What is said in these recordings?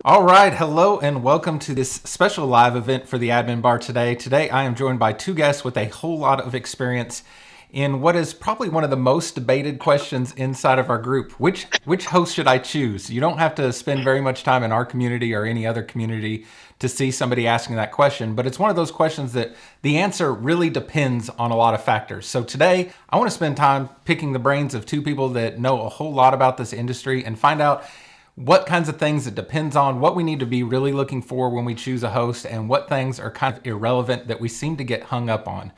All right, hello and welcome to this special live event for the Admin Bar today. Today I am joined by two guests with a whole lot of experience in what is probably one of the most debated questions inside of our group. Which host should I choose? You don't have to spend very much time in our community or any other community to see somebody asking that question, but it's one of those questions that the answer really depends on a lot of factors. So today I want to spend time picking the brains of two people that know a whole lot about this industry and find out what kinds of things it depends on, what we need to be really looking for when we choose a host, and what things are kind of irrelevant that we seem to get hung up on.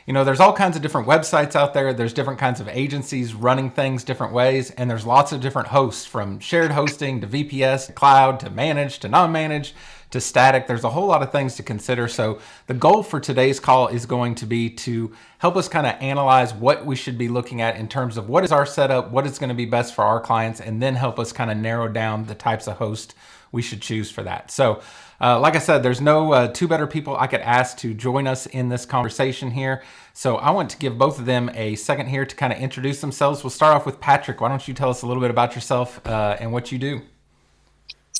You know, there's all kinds of different websites out there. There's different kinds of agencies running things different ways, and there's lots of different hosts, from shared hosting to VPS to cloud to managed to non-managed to static. There's a whole lot of things to consider. So the goal for today's call is going to be to help us kind of analyze what we should be looking at in terms of what is our setup, what is going to be best for our clients, and then help us kind of narrow down the types of host we should choose for that. So like I said, there's no two better people I could ask to join us in this conversation here. So I want to give both of them a second here to kind of introduce themselves. We'll start off with Patrick. Why don't you tell us a little bit about yourself and what you do?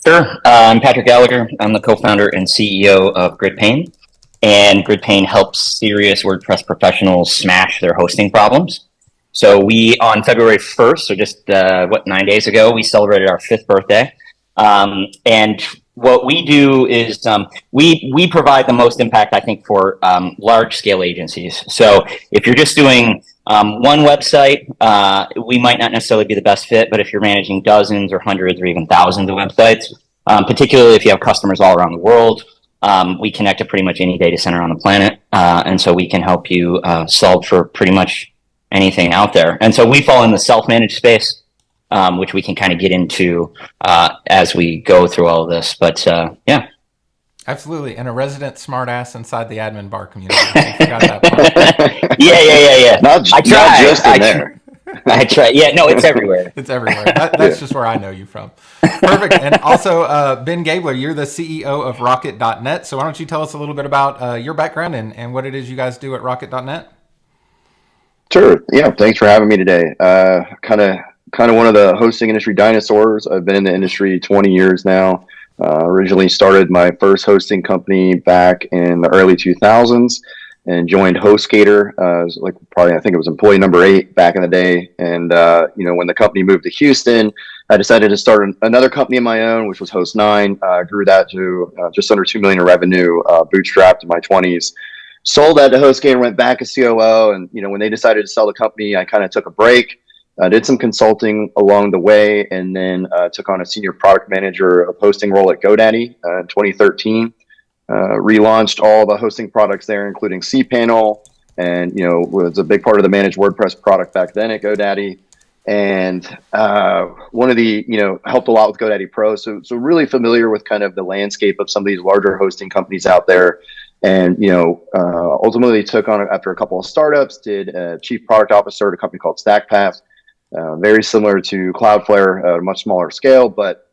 Sure. I'm Patrick Galligher. I'm the co-founder and CEO of GridPane, and GridPane helps serious WordPress professionals smash their hosting problems. So we, on February 1st, so just 9 days ago, we celebrated our 5th birthday. And what we do is we provide the most impact, I think, for large-scale agencies. So if you're just doing one website, we might not necessarily be the best fit, but if you're managing dozens or hundreds or even thousands of websites, particularly if you have customers all around the world, we connect to pretty much any data center on the planet. And so we can help you solve for pretty much anything out there. And so we fall in the self-managed space, which we can kind of get into as we go through all of this. But yeah. Absolutely. And a resident smartass inside the Admin Bar community. I forgot that part. Yeah. Not just in there. I try. Yeah, no, it's everywhere. It's everywhere. That's just where I know you from. Perfect. And also, Ben Gabler, you're the CEO of Rocket.net. So why don't you tell us a little bit about your background and what it is you guys do at Rocket.net? Sure. Yeah. Thanks for having me today. Kind of one of the hosting industry dinosaurs. I've been in the industry 20 years now. Originally started my first hosting company back in the early 2000s and joined HostGator. I think it was employee number 8 back in the day. And, when the company moved to Houston, I decided to start another company of my own, which was Host9. Grew that to just under 2 million in revenue, bootstrapped in my 20s. Sold that to HostGator, went back as COO. And, when they decided to sell the company, I kind of took a break. Did some consulting along the way, and then took on a senior product manager of hosting role at GoDaddy in 2013. Relaunched all the hosting products there, including cPanel, and was a big part of the managed WordPress product back then at GoDaddy. And one of the helped a lot with GoDaddy Pro, so really familiar with kind of the landscape of some of these larger hosting companies out there. And ultimately took on, after a couple of startups, did a chief product officer at a company called StackPath. Very similar to Cloudflare, at a much smaller scale. But,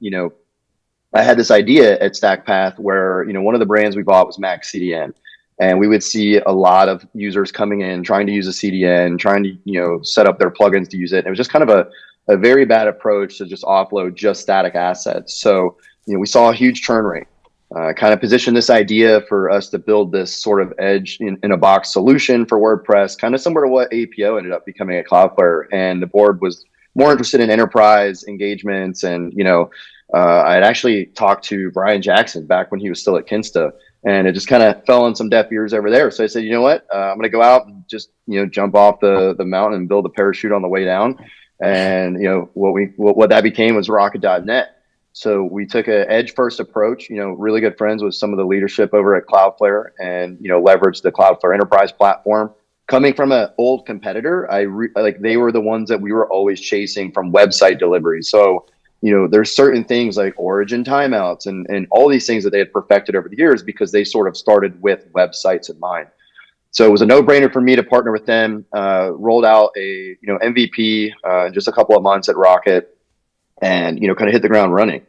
I had this idea at StackPath where, one of the brands we bought was Max CDN. And we would see a lot of users coming in, trying to use a CDN, trying to, set up their plugins to use it. And it was just kind of a very bad approach to just offload just static assets. So, we saw a huge churn rate. Kind of positioned this idea for us to build this sort of edge in a box solution for WordPress, kind of similar to what APO ended up becoming at Cloudflare. And the board was more interested in enterprise engagements. And, I had actually talked to Brian Jackson back when he was still at Kinsta, and it just kind of fell on some deaf ears over there. So I said, you know what, I'm going to go out and just, jump off the mountain and build a parachute on the way down. And, what that became was Rocket.net. So we took an edge first approach, really good friends with some of the leadership over at Cloudflare, and, leveraged the Cloudflare enterprise platform. Coming from an old competitor, they were the ones that we were always chasing from website delivery. So, there's certain things like origin timeouts and all these things that they had perfected over the years because they sort of started with websites in mind. So it was a no-brainer for me to partner with them, rolled out a, MVP in just a couple of months at Rocket, and kind of hit the ground running.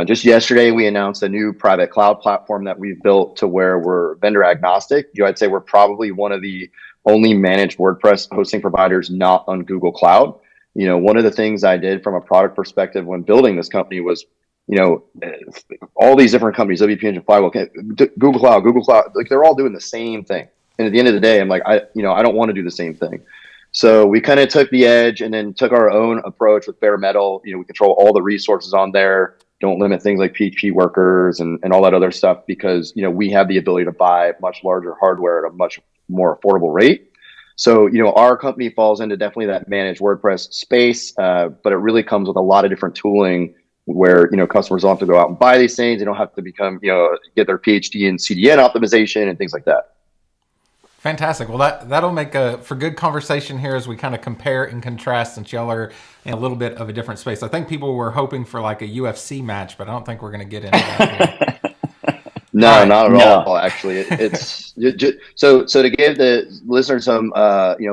Just yesterday, we announced a new private cloud platform that we've built to where we're vendor agnostic. I'd say we're probably one of the only managed WordPress hosting providers not on Google Cloud. One of the things I did from a product perspective when building this company was all these different companies, WP Engine, Flywheel, Google Cloud, like they're all doing the same thing. And at the end of the day, I'm like, I don't want to do the same thing. So we kind of took the edge and then took our own approach with bare metal. We control all the resources on there. Don't limit things like PHP workers and all that other stuff because, we have the ability to buy much larger hardware at a much more affordable rate. So, our company falls into definitely that managed WordPress space, but it really comes with a lot of different tooling where, customers don't have to go out and buy these things. They don't have to become, get their PhD in CDN optimization and things like that. Fantastic. Well, that'll make for good conversation here as we kind of compare and contrast, since y'all are in a little bit of a different space. I think people were hoping for like a UFC match, but I don't think we're going to get into that here. No, not at all. Actually, it's so to give the listeners some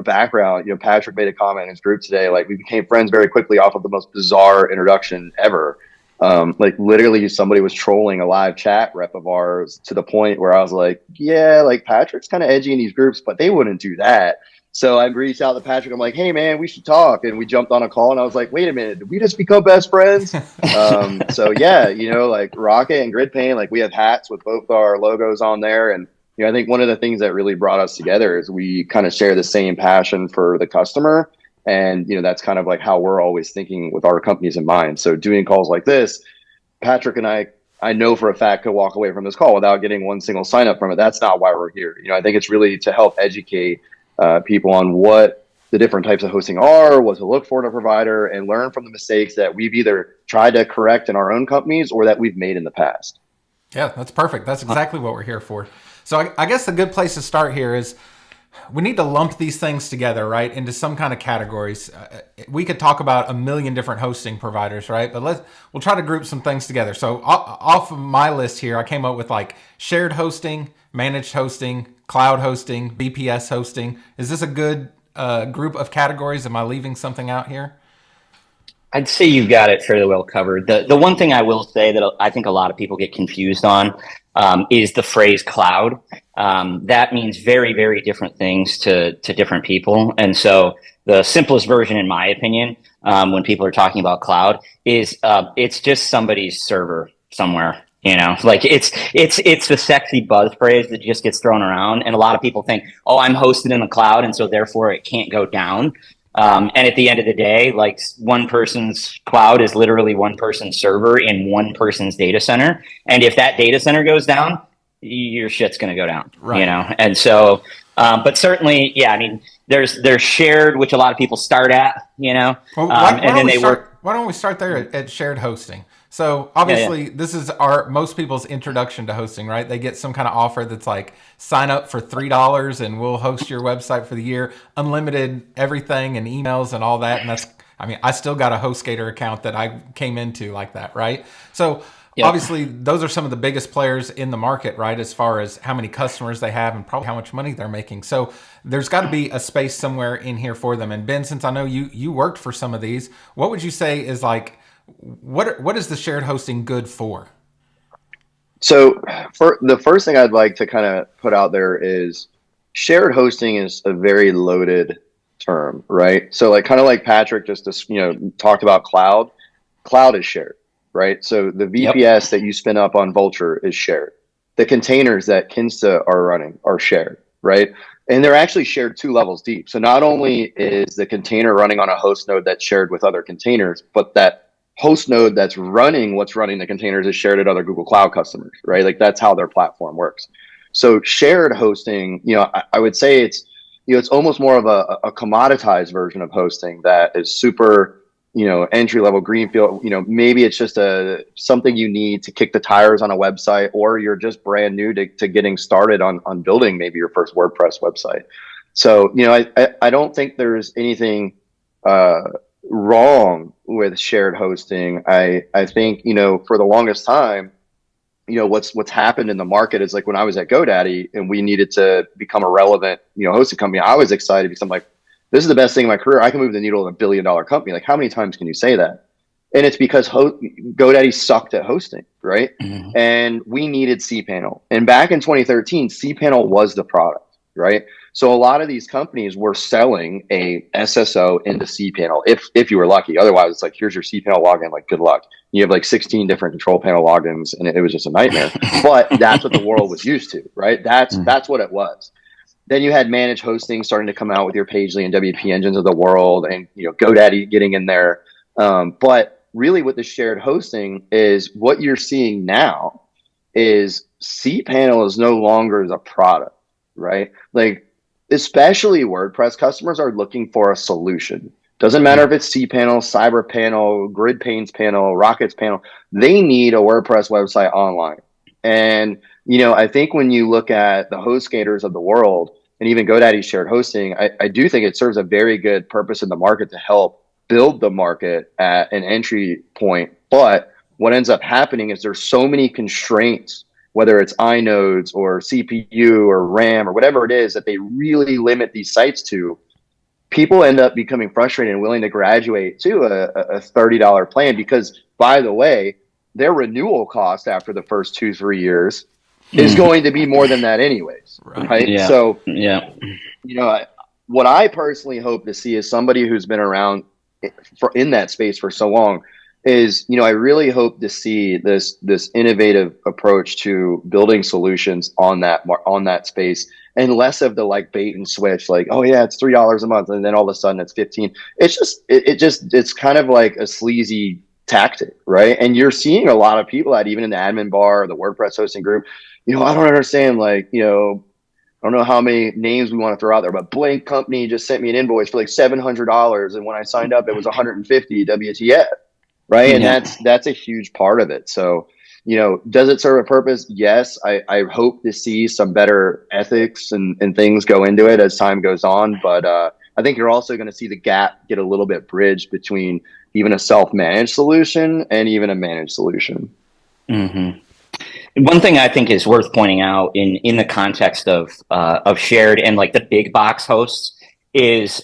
background. Patrick made a comment in his group today. Like, we became friends very quickly off of the most bizarre introduction ever. Like, literally somebody was trolling a live chat rep of ours to the point where I was like, yeah, like Patrick's kind of edgy in these groups, but they wouldn't do that. So I reached out to Patrick. I'm like, hey man, we should talk. And we jumped on a call and I was like, wait a minute, did we just become best friends? So yeah, like Rocket and GridPane, like we have hats with both our logos on there. And, I think one of the things that really brought us together is we kind of share the same passion for the customer. And, that's kind of like how we're always thinking with our companies in mind. So doing calls like this, Patrick and I know for a fact could walk away from this call without getting one single sign up from it. That's not why we're here. I think it's really to help educate people on what the different types of hosting are, what to look for in a provider, and learn from the mistakes that we've either tried to correct in our own companies or that we've made in the past. Yeah, that's perfect. That's exactly what we're here for. So I guess a good place to start here is we need to lump these things together, right, into some kind of categories. We could talk about a million different hosting providers, right? But we'll try to group some things together. So off of my list here, I came up with like shared hosting, managed hosting, cloud hosting, BPS hosting. Is this a good group of categories? Am I leaving something out here? I'd say you've got it fairly well covered. The one thing I will say that I think a lot of people get confused on is the phrase cloud. That means very, very different things to different people. And so the simplest version, in my opinion, when people are talking about cloud is it's just somebody's server somewhere. Like it's the sexy buzz phrase that just gets thrown around. And a lot of people think, oh, I'm hosted in the cloud, and so therefore it can't go down. And at the end of the day, like, one person's cloud is literally one person's server in one person's data center. And if that data center goes down, your shit's going to go down, right. And so, but certainly, yeah, I mean, there's shared, which a lot of people start at, Well, why don't we start there at shared hosting? So obviously this is most people's introduction to hosting, right? They get some kind of offer that's like, sign up for $3 and we'll host your website for the year, unlimited everything and emails and all that. And I still got a HostGator account that I came into like that, right? So obviously those are some of the biggest players in the market, right? As far as how many customers they have and probably how much money they're making. So there's got to be a space somewhere in here for them. And Ben, since I know you worked for some of these, what would you say is like, what is the shared hosting good for? So for the first thing I'd like to kind of put out there is shared hosting is a very loaded term, right? So like, kind of like Patrick just talked about cloud is shared, right? So the VPS that you spin up on Vultr is shared. The containers that Kinsta are running are shared, right? And they're actually shared 2 levels deep. So not only is the container running on a host node that's shared with other containers, but that host node that's running what's running the containers is shared at other Google Cloud customers, right? Like, that's how their platform works. So shared hosting, I would say it's almost more of a commoditized version of hosting that is super, entry level greenfield. Maybe it's just something you need to kick the tires on a website, or you're just brand new to getting started on building maybe your first WordPress website. So, I don't think there's anything wrong with shared hosting. I think, for the longest time, what's happened in the market is, like, when I was at GoDaddy and we needed to become a relevant, hosting company, I was excited because I'm like, this is the best thing in my career. I can move the needle of $1 billion company. Like, how many times can you say that? And it's because GoDaddy sucked at hosting, right? Mm-hmm. And we needed cPanel. And back in 2013, cPanel was the product. right? So a lot of these companies were selling a SSO into cPanel if you were lucky. Otherwise, it's like, here's your cPanel login, like good luck. You have like 16 different control panel logins, and it was just a nightmare. But that's what the world was used to, right? That's what it was. Then you had managed hosting starting to come out with your Pagely and WP engines of the world, and GoDaddy getting in there. But really, what the shared hosting is, what you're seeing now is cPanel is no longer the product, right? Like, especially WordPress customers are looking for a solution. Doesn't matter if it's cPanel, CyberPanel, GridPane's panel, Rocket's panel. They need a WordPress website online. And I think when you look at the HostGators of the world and even GoDaddy's shared hosting, I do think it serves a very good purpose in the market to help build the market at an entry point. But what ends up happening is there's so many constraints, whether it's inodes or CPU or RAM or whatever it is, that they really limit these sites to. People end up becoming frustrated and willing to graduate to a $30 plan because, by the way, their renewal cost after the first 2-3 years is going to be more than that anyways, right? Yeah. So, yeah, what I personally hope to see is somebody who's been around in that space for so long is, I really hope to see this innovative approach to building solutions on that space, and less of the like bait and switch, like, oh yeah, it's $3 a month, and then all of a sudden it's 15. It's just it's kind of like a sleazy tactic, right? And you're seeing a lot of people that, even in the admin bar, the WordPress hosting group, I don't understand, like, I don't know how many names we want to throw out there, but blank company just sent me an invoice for like $700, and when I signed up, it was 150 WTF, right? And that's a huge part of it. So, does it serve a purpose? Yes. I hope to see some better ethics and things go into it as time goes on. But I think you're also going to see the gap get a little bit bridged between even a self-managed solution and even a managed solution. Mm-hmm. One thing I think is worth pointing out in the context of shared and like the big box hosts is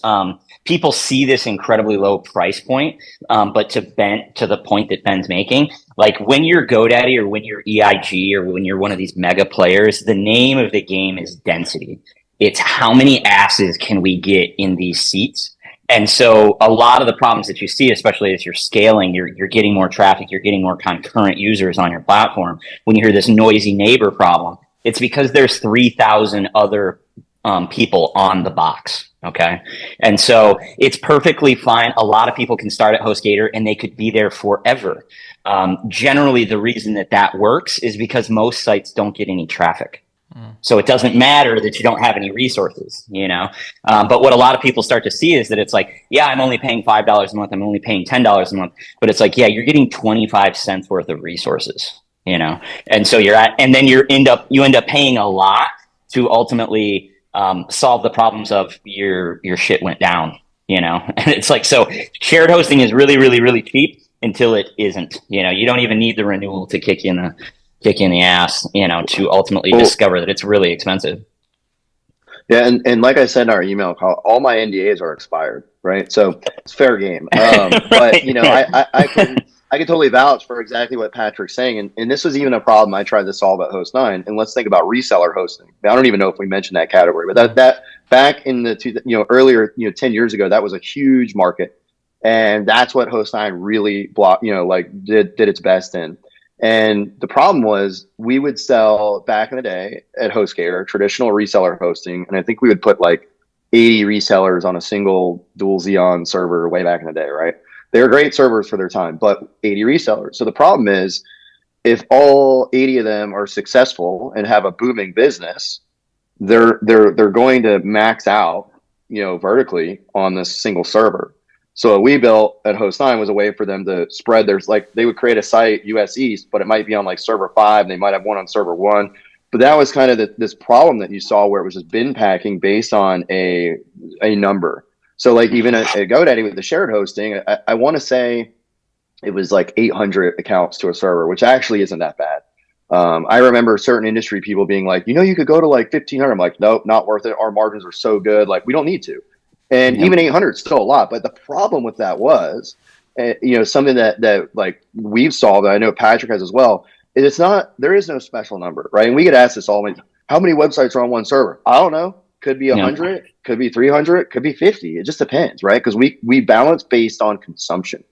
people see this incredibly low price point, but to the point that Ben's making, like when you're GoDaddy or when you're EIG or when you're one of these mega players, the name of the game is density. It's how many asses can we get in these seats. And so a lot of the problems that you see, especially as you're scaling, you're getting more traffic, you're getting more concurrent users on your platform. When you hear this noisy neighbor problem, it's because there's 3,000 other people on the box. Okay. And so it's perfectly fine. A lot of people can start at HostGator and they could be there forever. Generally, the reason that works is because most sites don't get any traffic. So it doesn't matter that you don't have any resources, but what a lot of people start to see is that it's like, yeah, I'm only paying $5 a month. I'm only paying $10 a month, but it's like, yeah, you're getting 25 cents worth of resources, and so and then you end up paying a lot to ultimately solve the problems of your shit went down, and it's like, so shared hosting is really, really, really cheap until it isn't. You don't even need the renewal to kick you in the ass, to ultimately discover that it's really expensive. Yeah, and like I said in our email call, all my NDAs are expired, right? So it's fair game. But I can totally vouch for exactly what Patrick's saying, and this was even a problem I tried to solve at Host9. And let's think about reseller hosting. I don't even know if we mentioned that category, but that back in the earlier 10 years ago, that was a huge market, and that's what Host9 really did its best in. And the problem was, we would sell back in the day at HostGator, traditional reseller hosting, and I think we would put like 80 resellers on a single dual Xeon server way back in the day, right? They were great servers for their time, but 80 resellers. So the problem is, if all 80 of them are successful and have a booming business, they're going to max out, vertically on this single server. So what we built at Host9 was a way for them to spread they would create a site US East, but it might be on like server 5, and they might have one on server 1. But that was kind of this problem that you saw, where it was just bin packing based on a number. So like even at GoDaddy with the shared hosting, I want to say it was like 800 accounts to a server, which actually isn't that bad. I remember certain industry people being like, you could go to like 1,500. I'm like, nope, not worth it. Our margins are so good. Like, we don't need to. And even 800 is still a lot. But the problem with that was, something that like we've solved, that I know Patrick has as well, is there is no special number, right? And we get asked this all the time: how many websites are on one server? I don't know. could be Yeah. 100, could be 300, could be 50. It just depends, right? Because we balance based on consumption.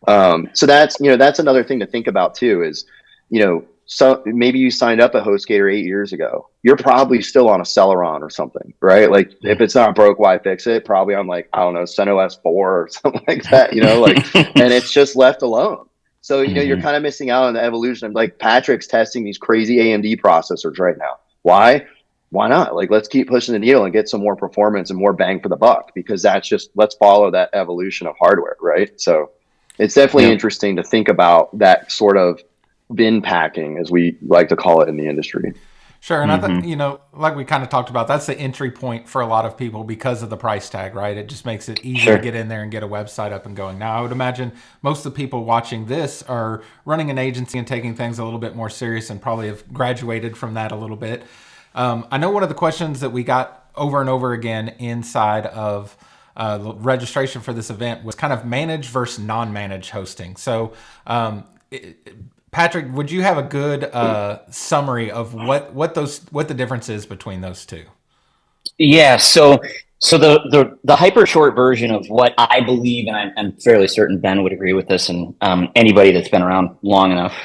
So that's another thing to think about too is, so maybe you signed up at HostGator 8 years ago. You're probably still on a Celeron or something, right? Like if it's not broke, why fix it? Probably on like, I don't know, CentOS 4 or something like that, and it's just left alone. So, you're kind of missing out on the evolution of like Patrick's testing these crazy AMD processors right now. Why? Why not? Like, let's keep pushing the needle and get some more performance and more bang for the buck, because let's follow that evolution of hardware, right? So it's definitely interesting to think about that sort of bin packing, as we like to call it in the industry. Sure. And I think, like we kind of talked about, that's the entry point for a lot of people because of the price tag, right? It just makes it easy to get in there and get a website up and going. Now, I would imagine most of the people watching this are running an agency and taking things a little bit more serious and probably have graduated from that a little bit. I know one of the questions that we got over and over again inside of the registration for this event was kind of managed versus non-managed hosting. So, Patrick, would you have a good summary of what the difference is between those two? Yeah. So the hyper short version of what I believe, and I'm fairly certain Ben would agree with this, and anybody that's been around long enough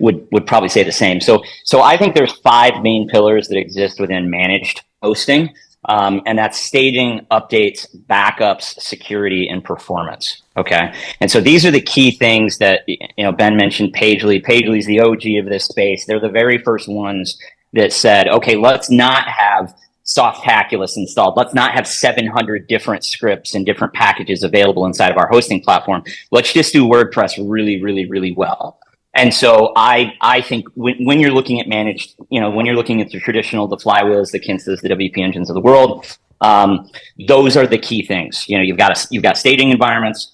would probably say the same. So I think there's 5 main pillars that exist within managed hosting. And that's staging, updates, backups, security, and performance. Okay. And so these are the key things that, Ben mentioned Pagely. Pagely's the OG of this space. They're the very first ones that said, okay, let's not have Softaculous installed. Let's not have 700 different scripts and different packages available inside of our hosting platform. Let's just do WordPress really, really, really well. And so I think when you're looking at managed, when you're looking at the traditional, the Flywheels, the Kinstas, the WP Engines of the world, those are the key things. You've got staging environments.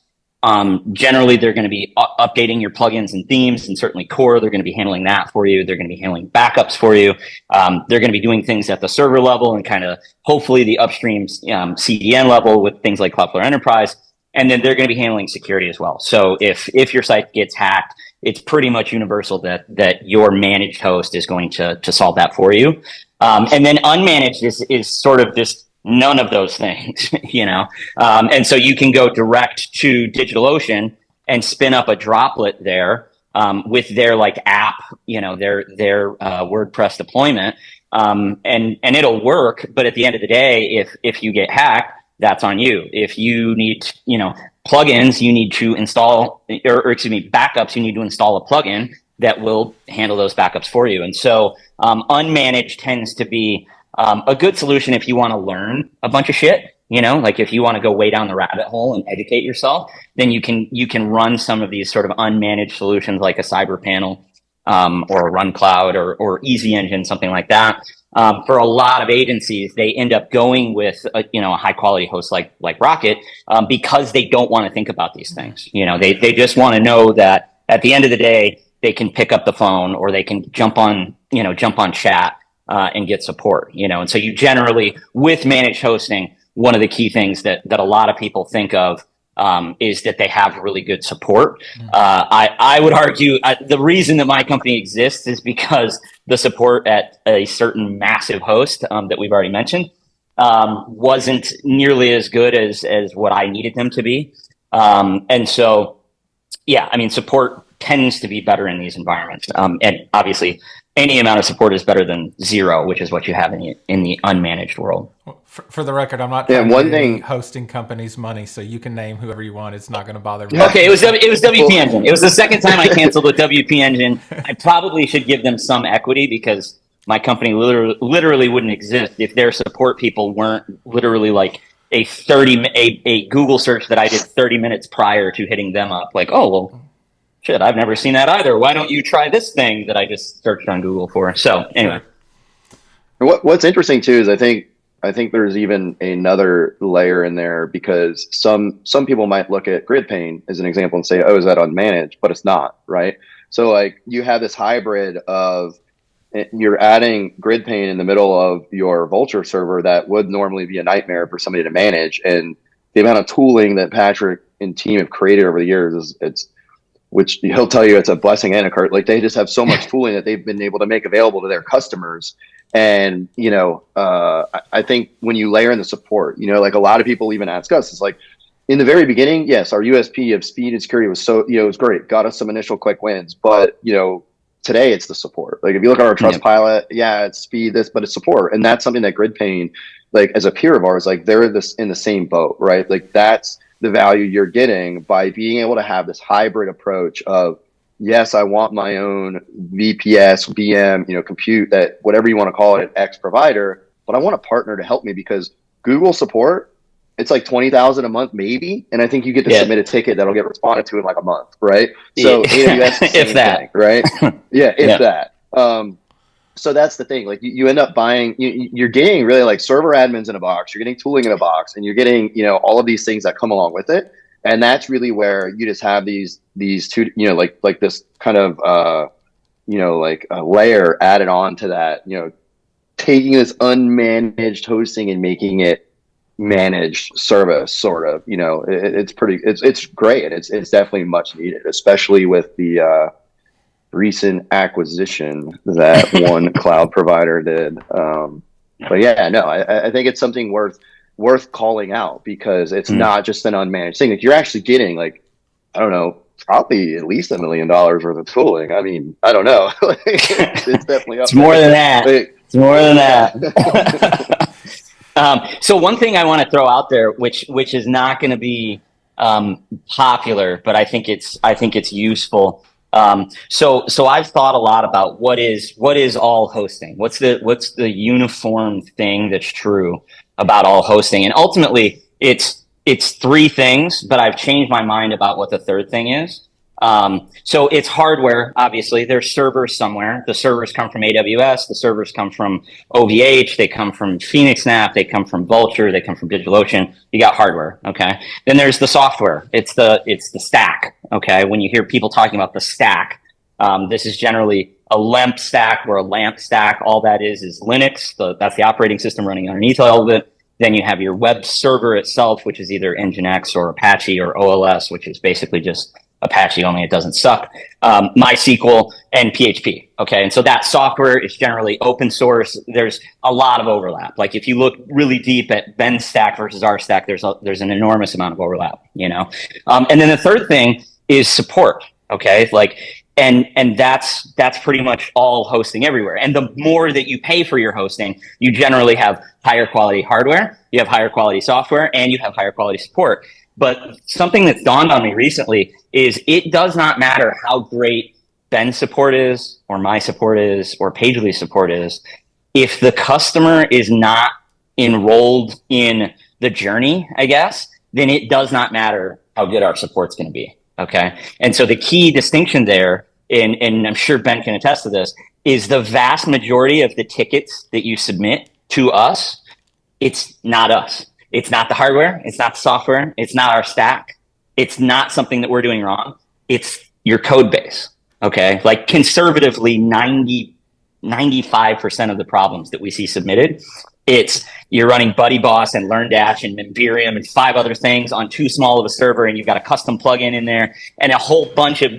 Generally, they're going to be updating your plugins and themes, and certainly core, they're going to be handling that for you. They're going to be handling backups for you. They're going to be doing things at the server level and kind of hopefully the upstream CDN level with things like Cloudflare Enterprise. And then they're going to be handling security as well. So if your site gets hacked, it's pretty much universal that your managed host is going to solve that for you. And then unmanaged is sort of just none of those things, and so you can go direct to DigitalOcean and spin up a droplet there with their like app, their WordPress deployment, and it'll work. But at the end of the day, if you get hacked, that's on you. If you need, plugins, you need to install, backups, you need to install a plugin that will handle those backups for you. And so unmanaged tends to be a good solution if you want to learn a bunch of shit, like if you want to go way down the rabbit hole and educate yourself, then you can run some of these sort of unmanaged solutions like a CyberPanel or a Run Cloud or Easy Engine, something like that. For a lot of agencies, they end up going with a high quality host like Rocket because they don't want to think about these things. They just want to know that at the end of the day they can pick up the phone or they can jump on chat and get support. And so you generally, with managed hosting, one of the key things that a lot of people think of is that they have really good support. I would argue the reason that my company exists is because the support at a certain massive host that we've already mentioned wasn't nearly as good as what I needed them to be. And so, support tends to be better in these environments. And obviously, any amount of support is better than zero, which is what you have in the unmanaged world. For the record, I'm not trying to get hosting companies money, so you can name whoever you want. It's not going to bother me. Okay, it was WP Engine. It was the second time I canceled with WP Engine. I probably should give them some equity because my company literally wouldn't exist if their support people weren't literally like a Google search that I did 30 minutes prior to hitting them up. Like, oh, well, shit, I've never seen that either. Why don't you try this thing that I just searched on Google for? So anyway. What's interesting too is I think there's even another layer in there because some people might look at GridPane as an example and say, oh, is that unmanaged? But it's not, right? So like you have this hybrid of you're adding GridPane in the middle of your Vultr server that would normally be a nightmare for somebody to manage. And the amount of tooling that Patrick and team have created over the years which he'll tell you it's a blessing and a curse. Like they just have so much tooling that they've been able to make available to their customers And, I think when you layer in the support, like a lot of people even ask us, it's like in the very beginning, yes, our USP of speed and security was it was great. Got us some initial quick wins, but, today it's the support. Like if you look at our Trustpilot, it's speed, but it's support. And that's something that GridPane, like as a peer of ours, like they're in the same boat, right? Like that's the value you're getting by being able to have this hybrid approach of, yes, I want my own VPS, VM, compute, that whatever you want to call it, X provider, but I want a partner to help me because Google support, it's like 20,000 a month, maybe. And I think you get to submit a ticket that'll get responded to in like a month, right? So AWS, if that, thing, right? That. So that's the thing. Like you end up buying, you're getting really like server admins in a box, you're getting tooling in a box, and you're getting, all of these things that come along with it. And that's really where you just have these two, like this kind of, like a layer added on to that, taking this unmanaged hosting and making it managed service, sort of. It's great. It's definitely much needed, especially with the recent acquisition that one cloud provider did. But I think it's something worth calling out because it's not just an unmanaged thing. Like you're actually getting like, I don't know, probably at least $1 million worth of tooling. I mean, I don't know. It's definitely up. It's more than that. It's more than that. So one thing I want to throw out there, which is not going to be popular, but I think it's useful. So I've thought a lot about what is all hosting. What's the uniform thing that's true about all hosting? And ultimately it's three things, but I've changed my mind about what the third thing is. So it's hardware. Obviously there's servers somewhere. The servers come from AWS. The servers come from OVH. They come from PhoenixNAP. They come from Vultr. They come from DigitalOcean. You got hardware. Okay. Then there's the software. It's the stack. Okay. When you hear people talking about the stack, this is generally a LEMP stack or a LAMP stack. All that is Linux. That's the operating system running underneath all of it. Then you have your web server itself, which is either Nginx or Apache or OLS, which is basically just Apache, only it doesn't suck, MySQL, and PHP. Okay, and so that software is generally open source. There's a lot of overlap. Like if you look really deep at Ben's stack versus our stack, there's an enormous amount of overlap, And then the third thing is support. Okay, like and that's pretty much all hosting everywhere. And the more that you pay for your hosting, you generally have higher quality hardware, you have higher quality software, and you have higher quality support. But something that's dawned on me recently is it does not matter how great Ben's support is, or my support is, or Pagely's support is, if the customer is not enrolled in the journey, I guess, then it does not matter how good our support's going to be. Okay. And so the key distinction there, and I'm sure Ben can attest to this, is the vast majority of the tickets that you submit to us, it's not us. It's not the hardware. It's not the software. It's not our stack. It's not something that we're doing wrong. It's your code base. Okay. Like conservatively 95% of the problems that we see submitted, it's you're running BuddyBoss and LearnDash and Memberium and 5 other things on too small of a server, and you've got a custom plugin in there and a whole bunch of,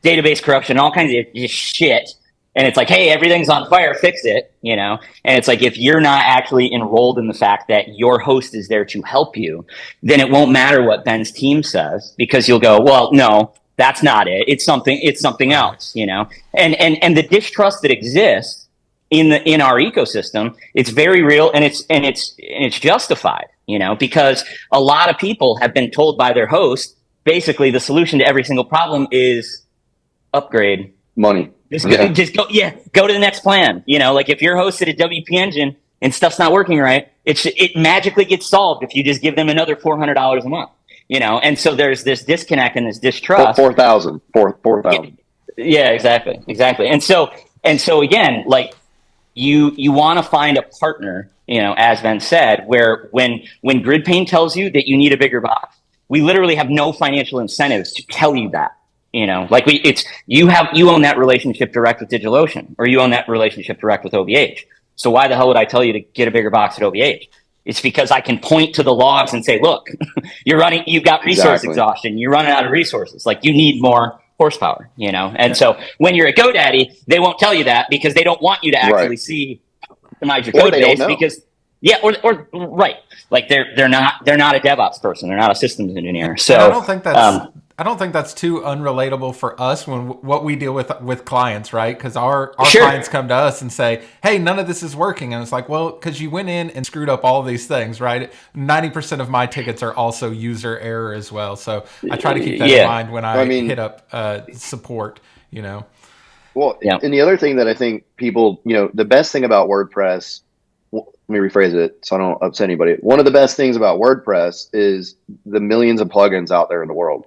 database corruption, all kinds of just shit. And it's like, hey, everything's on fire, fix it, And it's like, if you're not actually enrolled in the fact that your host is there to help you, then it won't matter what Ben's team says, because you'll go, well, no, that's not it. It's something else, And the distrust that exists in our ecosystem, it's very real, and it's justified, because a lot of people have been told by their host, basically the solution to every single problem is upgrade. Money. Just go to the next plan. Like if you're hosted at WP Engine and stuff's not working right, it magically gets solved if you just give them another $400 a month. And so there's this disconnect and this distrust. 4,000. Yeah, exactly. And so again, like you want to find a partner, as Ben said, where when GridPane tells you that you need a bigger box, we literally have no financial incentives to tell you that. You own that relationship direct with DigitalOcean, or you own that relationship direct with OVH. So why the hell would I tell you to get a bigger box at OVH? It's because I can point to the logs and say, look, you've got resource exhaustion. You're running out of resources. Like you need more horsepower, And so when you're at GoDaddy, they won't tell you that because they don't want you to actually see optimize your Or code they don't base know. because or right, like they're not a DevOps person, they're not a systems engineer. So And I don't think that's too unrelatable for us when what we deal with clients, right? Because our sure, clients come to us and say, "Hey, none of this is working," and it's like, well, because you went in and screwed up all these things, right? 90% of my tickets are also user error as well, so I try to keep that in yeah, mind when I I hit mean, up support. You know, well, yeah, and the other thing that I think people, the best thing about WordPress, let me rephrase it so I don't upset anybody. One of the best things about WordPress is the millions of plugins out there in the world.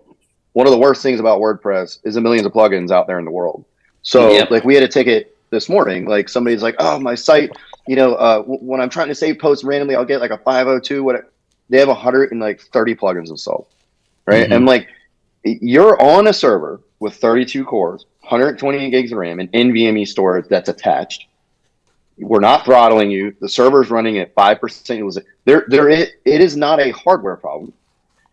One of the worst things about WordPress is the millions of plugins out there in the world. So, yep, like, we had a ticket this morning. Like, somebody's like, "Oh, my site, when I'm trying to save posts randomly, I'll get like a 502. What? They have 130 plugins installed, right?" mm-hmm. And like, you're on a server with 32 cores, 120 gigs of RAM, and NVMe storage that's attached. We're not throttling you. The server's running at 5%. It is not a hardware problem.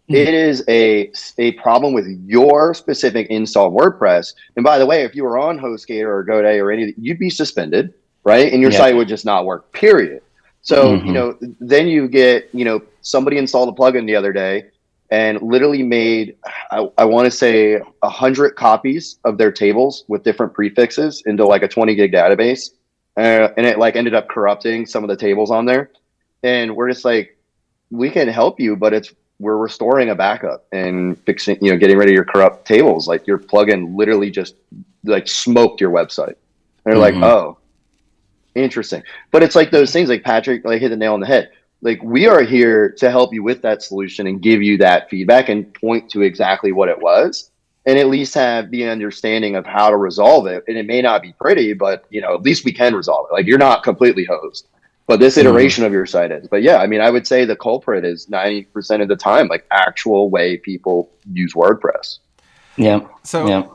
It is a problem with your specific installed WordPress. And by the way, if you were on HostGator or GoDaddy or anything, you'd be suspended, right? And your Yep. site would just not work, period. So, then you get, somebody installed a plugin the other day and literally made, I want to say 100 copies of their tables with different prefixes into like a 20 gig database. And it like ended up corrupting some of the tables on there. And we're just like, we can help you, but we're restoring a backup and fixing, getting rid of your corrupt tables. Like your plugin literally just like smoked your website. And they're like, oh, interesting. But it's like those things like Patrick like hit the nail on the head. Like we are here to help you with that solution and give you that feedback and point to exactly what it was and at least have the understanding of how to resolve it. And it may not be pretty, but at least we can resolve it. Like you're not completely hosed. But this iteration of your site is. But yeah, I mean, I would say the culprit is 90% of the time, like actual way people use WordPress. Yeah. so. Yeah.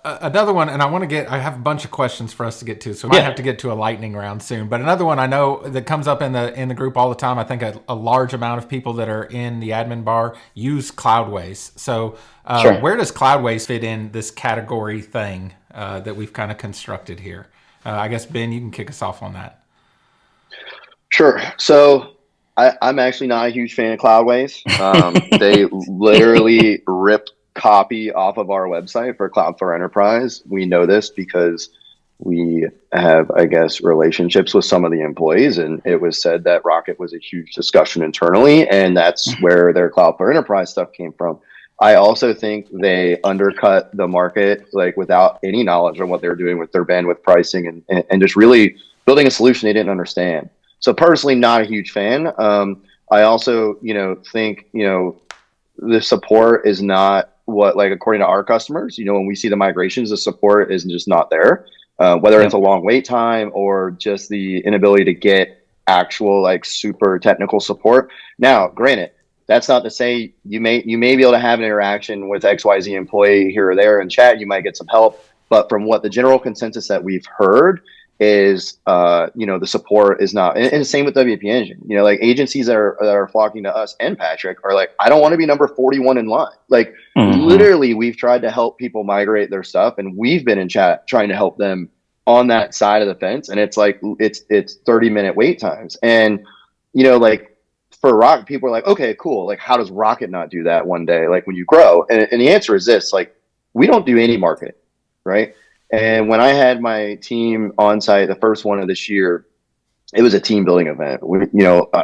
Another one, and I have a bunch of questions for us to get to, so we might have to get to a lightning round soon. But another one I know that comes up in the group all the time, I think a large amount of people that are in the admin bar use Cloudways. So Sure. where does Cloudways fit in this category thing that we've kind of constructed here? I guess, Ben, you can kick us off on that. Sure. So I'm actually not a huge fan of Cloudways. They literally rip copy off of our website for Cloud for Enterprise. We know this because we have, I guess, relationships with some of the employees, and it was said that Rocket was a huge discussion internally, and that's where their Cloud for Enterprise stuff came from. I also think they undercut the market like without any knowledge on what they're doing with their bandwidth pricing and just really building a solution they didn't understand. So personally, not a huge fan. I also, think, the support is not what, like, according to our customers, when we see the migrations, the support is just not there, whether it's a long wait time or just the inability to get actual, like, super technical support. Now, granted, that's not to say you may be able to have an interaction with XYZ employee here or there in chat. You might get some help. But from what the general consensus that we've heard is, the support is not, and same with WP Engine, like agencies that are flocking to us and Patrick are like, I don't want to be number 41 in line. Like literally we've tried to help people migrate their stuff and we've been in chat trying to help them on that side of the fence. And it's like, it's 30-minute wait times. And, like for Rocket, people are like, okay, cool. Like how does Rocket not do that one day? Like when you grow, and the answer is this, like, we don't do any marketing, right? And when I had my team on site, the first one of this year, it was a team building event.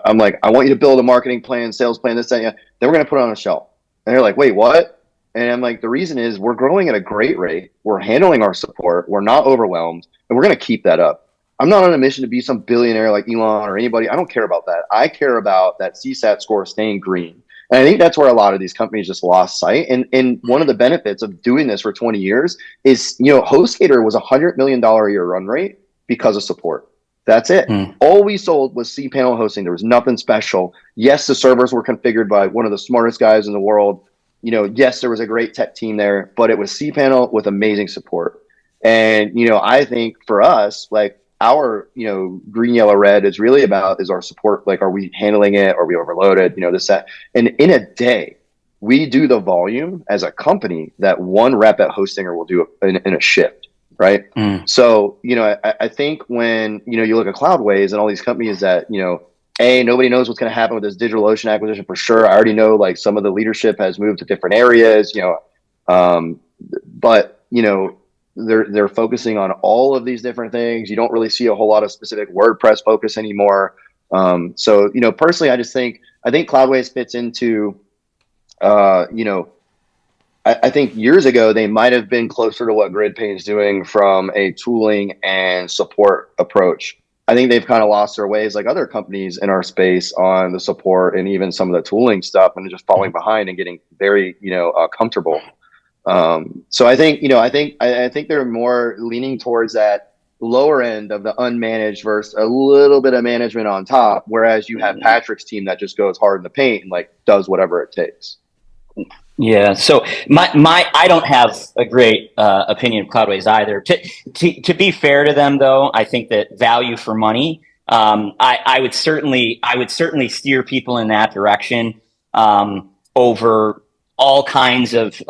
I'm like, I want you to build a marketing plan, sales plan, this, that, yeah. Then we're going to put it on a shelf. And they're like, wait, what? And I'm like, the reason is we're growing at a great rate. We're handling our support. We're not overwhelmed. And we're going to keep that up. I'm not on a mission to be some billionaire like Elon or anybody. I don't care about that. I care about that CSAT score staying green. And I think that's where a lot of these companies just lost sight. And one of the benefits of doing this for 20 years is, HostGator was $100 million a year run rate because of support. That's it. All we sold was cPanel hosting. There was nothing special. Yes, the servers were configured by one of the smartest guys in the world. Yes, there was a great tech team there, but it was cPanel with amazing support. And, I think for us, like, our, green, yellow, red is really about is our support. Like, are we handling it? Are we overloaded? This, that. And in a day, we do the volume as a company that one rep at Hostinger will do in a shift. right? Mm. So, I think when, you look at Cloudways and all these companies that, nobody knows what's going to happen with this DigitalOcean acquisition for sure. I already know like some of the leadership has moved to different areas, but, they're focusing on all of these different things. You don't really see a whole lot of specific WordPress focus anymore. So, personally, I think Cloudways fits into, I think years ago they might have been closer to what GridPane is doing from a tooling and support approach. I think they've kind of lost their ways, like other companies in our space, on the support and even some of the tooling stuff, and just falling behind and getting very, comfortable. So I think, I think they're more leaning towards that lower end of the unmanaged versus a little bit of management on top. Whereas you have Patrick's team that just goes hard in the paint and like does whatever it takes. Yeah. So I don't have a great opinion of Cloudways either. To be fair to them, though, I think that value for money. I would certainly steer people in that direction over all kinds of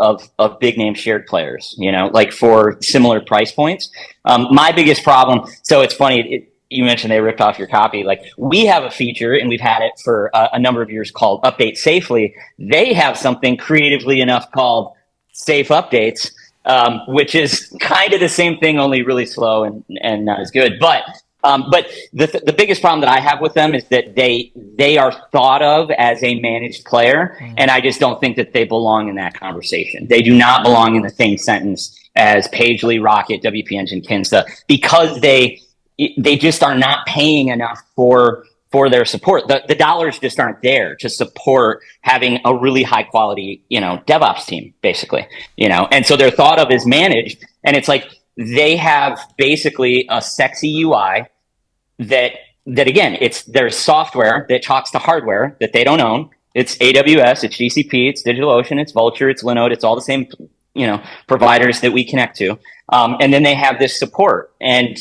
big name shared players. Like for similar price points. My biggest problem. So it's funny. You mentioned they ripped off your copy. Like we have a feature and we've had it for a number of years called Update Safely. They have something creatively enough called Safe Updates, which is kind of the same thing, only really slow and not as good. But the biggest problem that I have with them is that they are thought of as a managed player. And I just don't think that they belong in that conversation. They do not belong in the same sentence as Pagely, Rocket, WP Engine, Kinsta, because they just are not paying enough for their support. The dollars just aren't there to support having a really high quality, DevOps team, basically, and so they're thought of as managed. And it's like, they have basically a sexy UI that again, it's their software that talks to hardware that they don't own. It's AWS, it's GCP, it's DigitalOcean, it's Vultr, it's Linode, it's all the same, providers that we connect to. And then they have this support. And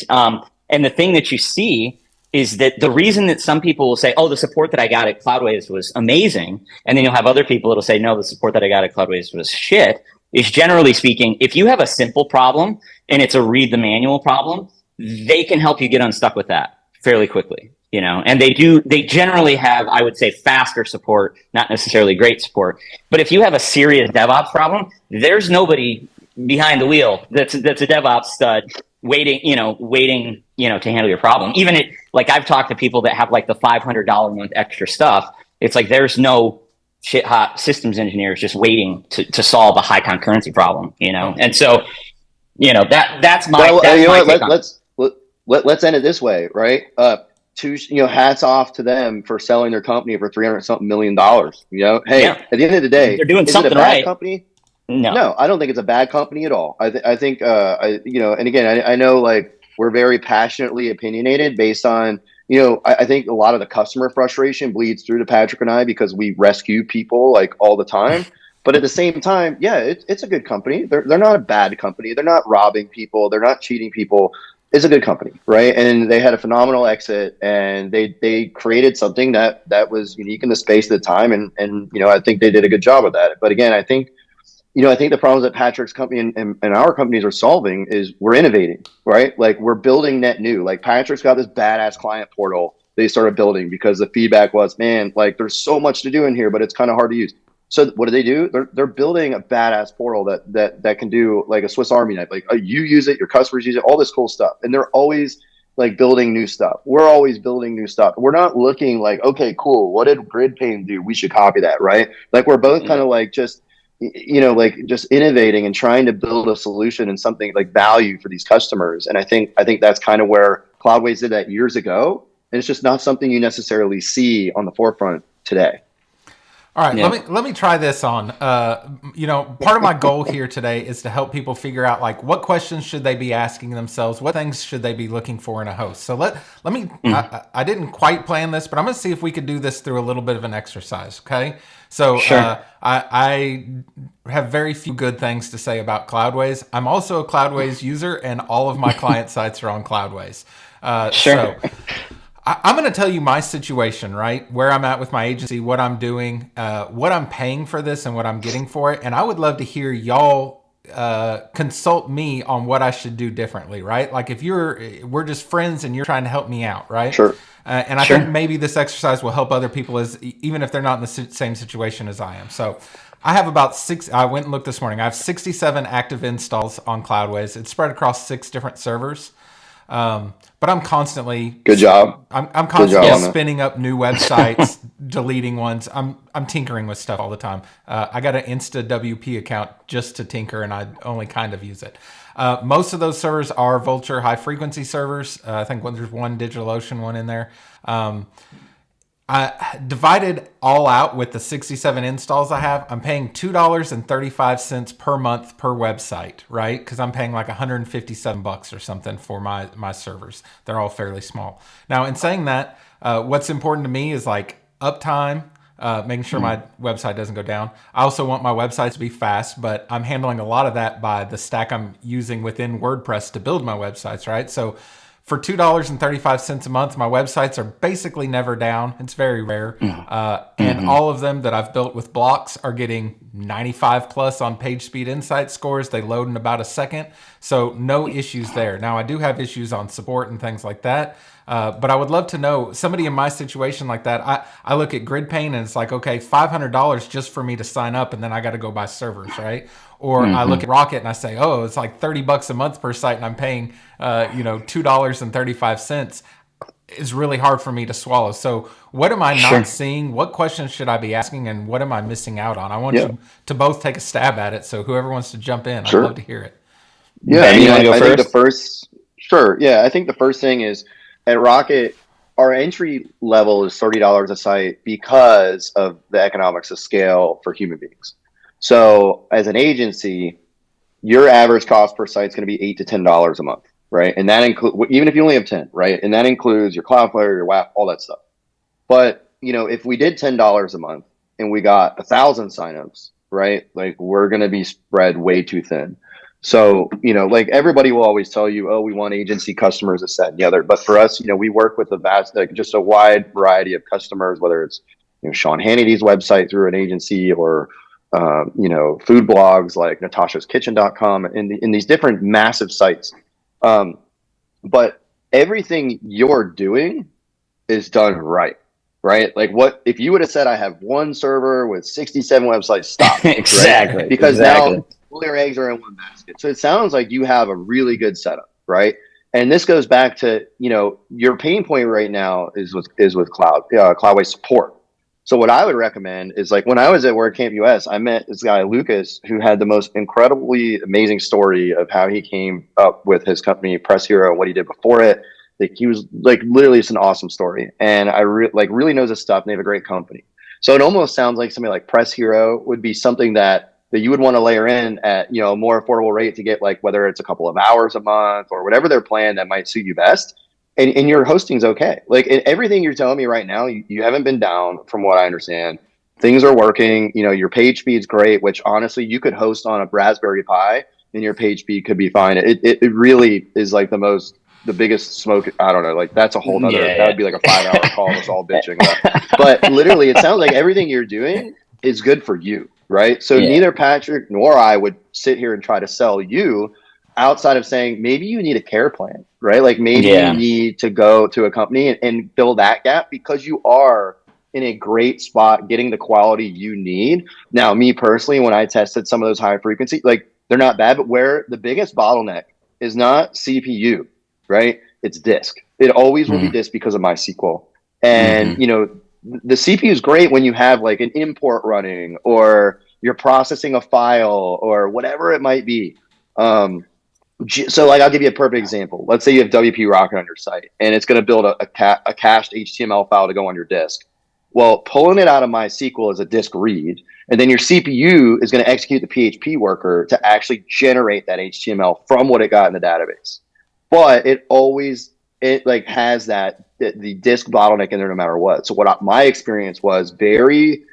the thing that you see is that the reason that some people will say, oh, the support that I got at Cloudways was amazing, and then you'll have other people that'll say, no, the support that I got at Cloudways was shit, is generally speaking, if you have a simple problem and it's a read the manual problem, they can help you get unstuck with that fairly quickly, and they generally have, I would say, faster support, not necessarily great support. But if you have a serious DevOps problem, there's nobody behind the wheel that's a DevOps stud waiting to handle your problem. Even like I've talked to people that have like the $500 a month extra stuff. It's like, there's no shit hot systems engineers just waiting to solve a high concurrency problem, And so, that's my, let's end it this way, right? Hats off to them for selling their company for $300-something million. Hey, at the end of the day, they're doing something it a bad right. Company? No, I don't think it's a bad company at all. I think, and again, I know like we're very passionately opinionated based on, I think a lot of the customer frustration bleeds through to Patrick and I because we rescue people like all the time. But at the same time, yeah, it's a good company. They're not a bad company. They're not robbing people. They're not cheating people. It's a good company, right? And they had a phenomenal exit, and they created something that was unique in the space at the time, and I think they did a good job of that. But again, I think the problems that Patrick's company and our companies are solving is we're innovating, right? Like we're building net new. Like Patrick's got this badass client portal they started building because the feedback was, man, like there's so much to do in here, but it's kind of hard to use. So what do? They're building a badass portal that can do like a Swiss Army knife. Like you use it, your customers use it, all this cool stuff. And they're always like building new stuff. We're always building new stuff. We're not looking like, okay, cool, what did GridPane do? We should copy that, right? Like we're both kind of like just innovating and trying to build a solution and something like value for these customers. And I think that's kind of where Cloudways did that years ago. And it's just not something you necessarily see on the forefront today. All right, yeah. Let me try this on. Part of my goal here today is to help people figure out like what questions should they be asking themselves, what things should they be looking for in a host. So let me. I didn't quite plan this, but I'm going to see if we could do this through a little bit of an exercise. Okay, so sure. I have very few good things to say about Cloudways. I'm also a Cloudways user, and all of my client sites are on Cloudways. Sure. So, I'm going to tell you my situation, right? Where I'm at with my agency, what I'm doing, what I'm paying for this and what I'm getting for it. And I would love to hear y'all consult me on what I should do differently, right? Like if we're just friends and you're trying to help me out, right? Sure. And I think maybe this exercise will help other people, even if they're not in the same situation as I am. So I have I went and looked this morning. I have 67 active installs on Cloudways. It's spread across 6 different servers. But I'm constantly Good job. I'm constantly job spinning up new websites, deleting ones. I'm tinkering with stuff all the time. I got an Insta WP account just to tinker, and I only kind of use it. Most of those servers are Vultr high frequency servers. I think there's one DigitalOcean one in there. I divided all out with the 67 installs I have. I'm paying $2.35 per month per website, right? Because I'm paying like $157 or something for my servers. They're all fairly small. Now, in saying that, what's important to me is like uptime, making sure my website doesn't go down. I also want my website to be fast, but I'm handling a lot of that by the stack I'm using within WordPress to build my websites, right? So for $2.35 a month, my websites are basically never down. It's very rare. And all of them that I've built with blocks are getting 95 plus on page speed insight scores. They load in about a second. So no issues there. Now, I do have issues on support and things like that. But I would love to know, somebody in my situation like that, I look at GridPane and it's like, okay, $500 just for me to sign up, and then I got to go buy servers, right? Or I look at Rocket and I say, oh, it's like $30 a month per site, and I'm paying, $2.35. Is really hard for me to swallow. So what am I not seeing? What questions should I be asking, and what am I missing out on? I want you to both take a stab at it. So whoever wants to jump in, I'd love to hear it. Yeah, I think the first, I think the first thing is at Rocket, our entry level is $30 a site because of the economics of scale for human beings. So as an agency, your average cost per site is going to be $8 to $10 a month, right? And that includes, even if you only have 10, right? And that includes your Cloudflare, your WAP, all that stuff. But, if we did $10 a month and we got 1,000 signups, right? Like we're going to be spread way too thin. So, like everybody will always tell you, oh, we want agency customers, this, that, and the other. But for us, we work with just a wide variety of customers, whether it's, Sean Hannity's website through an agency or, food blogs like natasha'skitchen.com in these different massive sites. But everything you're doing is done right? Like if you would have said, I have one server with 67 websites, stop. Exactly. Right? Because now all your eggs are in one basket. So it sounds like you have a really good setup, right? And this goes back to, your pain point right now is with Cloudways support. So what I would recommend is, like, when I was at WordCamp US, I met this guy, Lucas, who had the most incredibly amazing story of how he came up with his company, Press Hero, and what he did before it. Like, he was literally, it's an awesome story. And I really knows his stuff, and they have a great company. So it almost sounds like something like Press Hero would be something that you would want to layer in at, a more affordable rate to get, like, whether it's a couple of hours a month or whatever their plan that might suit you best. And your hosting's okay. Like, everything you're telling me right now, you haven't been down from what I understand. Things are working. Your page speed's great, which honestly you could host on a Raspberry Pi and your page speed could be fine. It really is like the biggest smoke. I don't know. Like, that's a whole nother, that would be like a 5-hour call with us all bitching about. But literally it sounds like everything you're doing is good for you, right? So neither Patrick nor I would sit here and try to sell you outside of saying, maybe you need a care plan, right? Like maybe you need to go to a company and fill that gap, because you are in a great spot getting the quality you need. Now, me personally, when I tested some of those high frequency, like, they're not bad, but where the biggest bottleneck is not CPU, right? It's disk. It always will be disk because of MySQL. And, the CPU is great when you have like an import running or you're processing a file or whatever it might be. So, like, I'll give you a perfect example. Let's say you have WP Rocket on your site and it's going to build a cached HTML file to go on your disk. Well, pulling it out of MySQL is a disk read, and then your CPU is going to execute the PHP worker to actually generate that HTML from what it got in the database. But it has the disk bottleneck in there no matter what. So my experience was very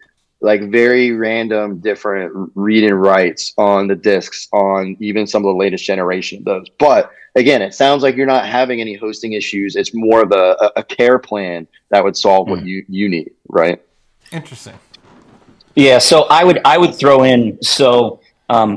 random, different read and writes on the disks on even some of the latest generation of those. But again, it sounds like you're not having any hosting issues. It's more of a care plan that would solve what you need, right? Interesting. Yeah. So I would throw in,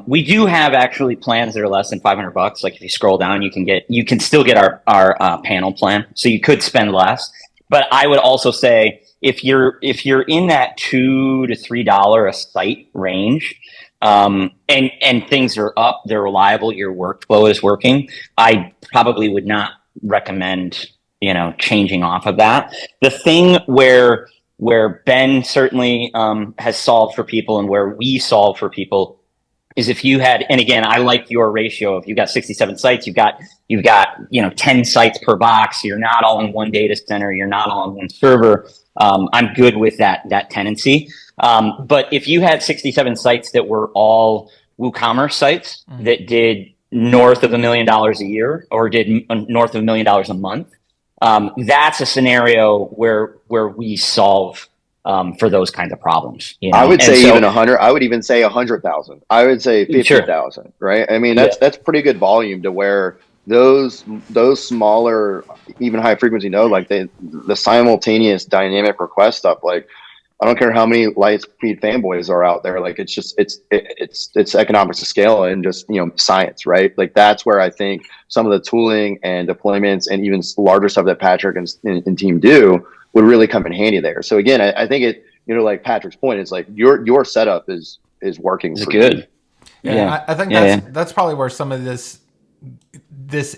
We do have actually plans that are less than $500. Like if you scroll down, you can still get our panel plan. So you could spend less, but I would also say if you're in that $2 to $3 a site range, and things are up, they're reliable, your workflow is working, I probably would not recommend, changing off of that. The thing where Ben certainly has solved for people, and where we solve for people, is if you had, and again, I like your ratio. If you've got 67 sites, you've got 10 sites per box. You're not all in one data center. You're not all in one server. I'm good with that tendency. But if you had 67 sites that were all WooCommerce sites that did north of $1 million a year, or did north of $1 million a month, that's a scenario where we solve for those kinds of problems. I would say even 100. I would even say 100,000. I would say 50,000. Sure. Right? I mean, that's pretty good volume to where those smaller, even high frequency node, like the simultaneous dynamic request stuff. Like, I don't care how many Lightspeed fanboys are out there. Like, it's economics of scale and just science, right? Like, that's where I think some of the tooling and deployments and even larger stuff that Patrick and team do would really come in handy there. So again, I think it, like Patrick's point, is like your setup is working. It's good. Yeah. I think that's probably where some of this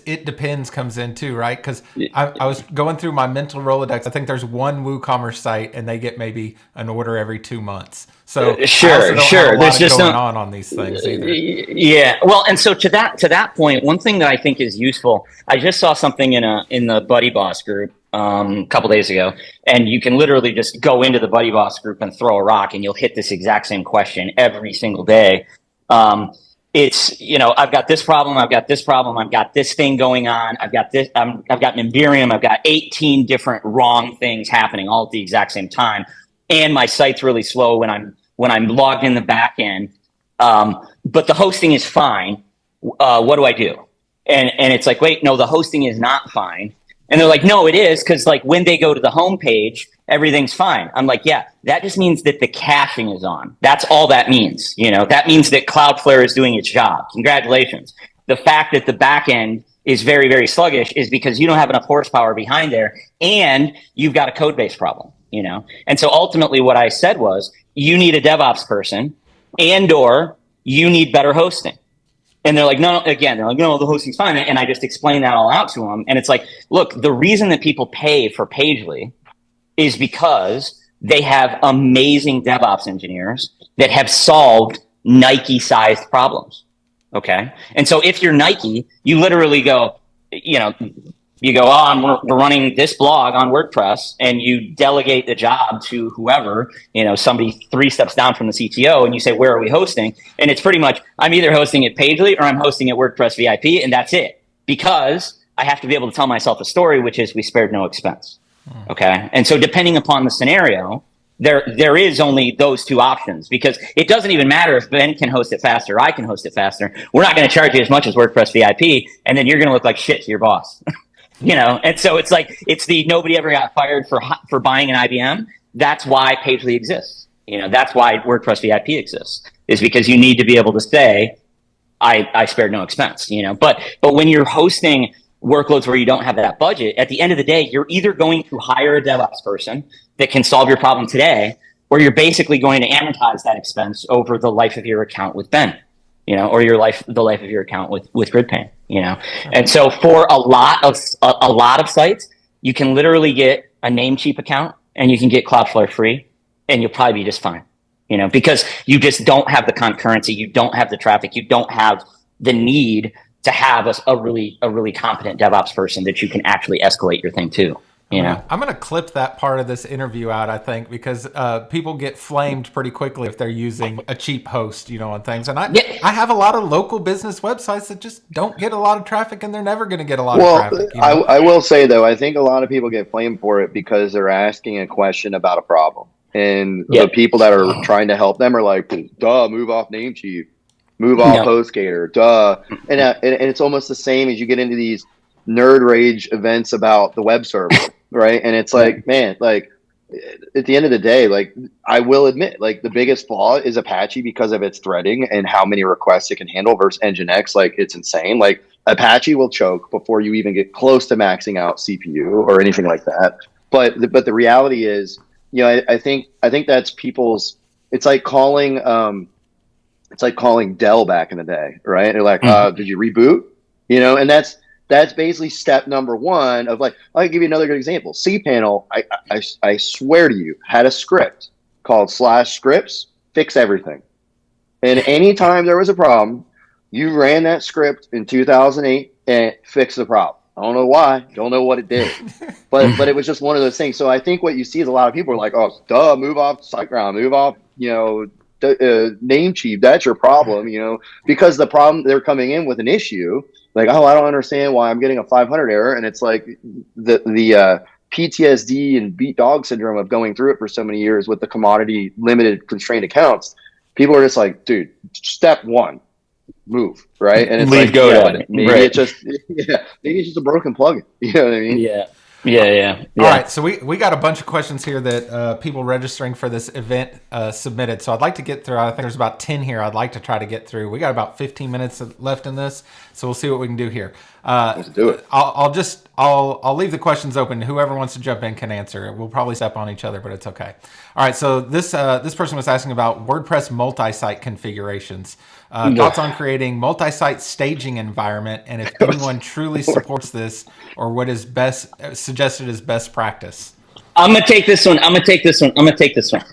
it depends comes in too, right? Because I was going through my mental Rolodex. I think there's one WooCommerce site, and they get maybe an order every 2 months. So sure. There's just going on these things either. Yeah. Well, and so to that point, one thing that I think is useful, I just saw something in the Buddy Boss group a couple days ago, and you can literally just go into the Buddy Boss group and throw a rock, and you'll hit this exact same question every single day. It's, I've got this problem, I've got this problem, I've got this thing going on, I've got this, I've got Nimbirium, I've got 18 different wrong things happening all at the exact same time, and my site's really slow when I'm logged in the back end, but the hosting is fine. What do I do? And it's like, wait, no, the hosting is not fine. And they're like, no, it is, because like when they go to the home page, everything's fine. I'm like, yeah, that just means that the caching is on. That's all that means. That means that Cloudflare is doing its job. Congratulations. The fact that the back end is very, very sluggish is because you don't have enough horsepower behind there, and you've got a code base problem, And so ultimately what I said was, you need a DevOps person, or you need better hosting. And they're like, no, the hosting's fine. And I just explained that all out to them. And it's like, look, the reason that people pay for Pagely is because they have amazing DevOps engineers that have solved Nike-sized problems. Okay. And so if you're Nike, you literally go, we're running this blog on WordPress, and you delegate the job to whoever, somebody 3 steps down from the CTO, and you say, where are we hosting? And it's pretty much, I'm either hosting at Pagely or I'm hosting at WordPress VIP, and that's it. Because I have to be able to tell myself a story, which is we spared no expense. Okay. And so depending upon the scenario, there is only those two options, because it doesn't even matter if Ben can host it faster or I can host it faster. We're not going to charge you as much as WordPress VIP, and then you're going to look like shit to your boss. And so it's like, it's the nobody ever got fired for buying an IBM. That's why Pagely exists. That's why WordPress VIP exists, is because you need to be able to say, I spared no expense, but when you're hosting workloads where you don't have that budget, at the end of the day, you're either going to hire a DevOps person that can solve your problem today, or you're basically going to amortize that expense over the life of your account with Ben, or the life of your account with GridPane, And so for a lot of sites, you can literally get a Namecheap account, and you can get Cloudflare free, and you'll probably be just fine, because you just don't have the concurrency, you don't have the traffic, you don't have the need to have a really competent DevOps person that you can actually escalate your thing to. I'm going to clip that part of this interview out, I think, because people get flamed pretty quickly if they're using a cheap host, on things. And I have a lot of local business websites that just don't get a lot of traffic, and they're never going to get a lot of traffic. I will say, though, I think a lot of people get flamed for it because they're asking a question about a problem. And the people that are trying to help them are like, duh, move off Namecheap, move off HostGator, duh. And it's almost the same as you get into these nerd rage events about the web server. Right. And it's like, man, like, at the end of the day, like I will admit, like the biggest flaw is Apache because of its threading and how many requests it can handle versus Nginx. Like it's insane. Like Apache will choke before you even get close to maxing out CPU or anything like that. But the reality is, I think that's people's. It's like calling Dell back in the day, right? They're like, did you reboot? And that's basically step number one of like, I'll give you another good example. cPanel, I swear to you, had a script called /scripts, fix everything. And anytime there was a problem, you ran that script in 2008 and it fixed the problem. I don't know why, don't know what it did, but it was just one of those things. So I think what you see is a lot of people are like, oh, duh, move off SiteGround, move off, Namecheap, that's your problem, because the problem, they're coming in with an issue like, oh, I don't understand why I'm getting a 500 error. And it's like the PTSD and beat dog syndrome of going through it for so many years with the commodity limited constrained accounts. People are just like, dude, step one, move, right? And it's Leave like, go yeah, to it. maybe Right. Maybe it's just a broken plugin. You know what I mean? Yeah. Yeah. All right, so we got a bunch of questions here that people registering for this event submitted. So I'd like to get through. I think there's about 10 here. I'd like to try to get through. We got about 15 minutes left in this, so we'll see what we can do here. Let's do it. I'll leave the questions open. Whoever wants to jump in can answer. We'll probably step on each other, but it's okay. All right, so this person was asking about WordPress multi-site configurations. Thoughts on creating multi-site staging environment, and if anyone truly supports this, or what is best suggested as best practice? I'm gonna take this one.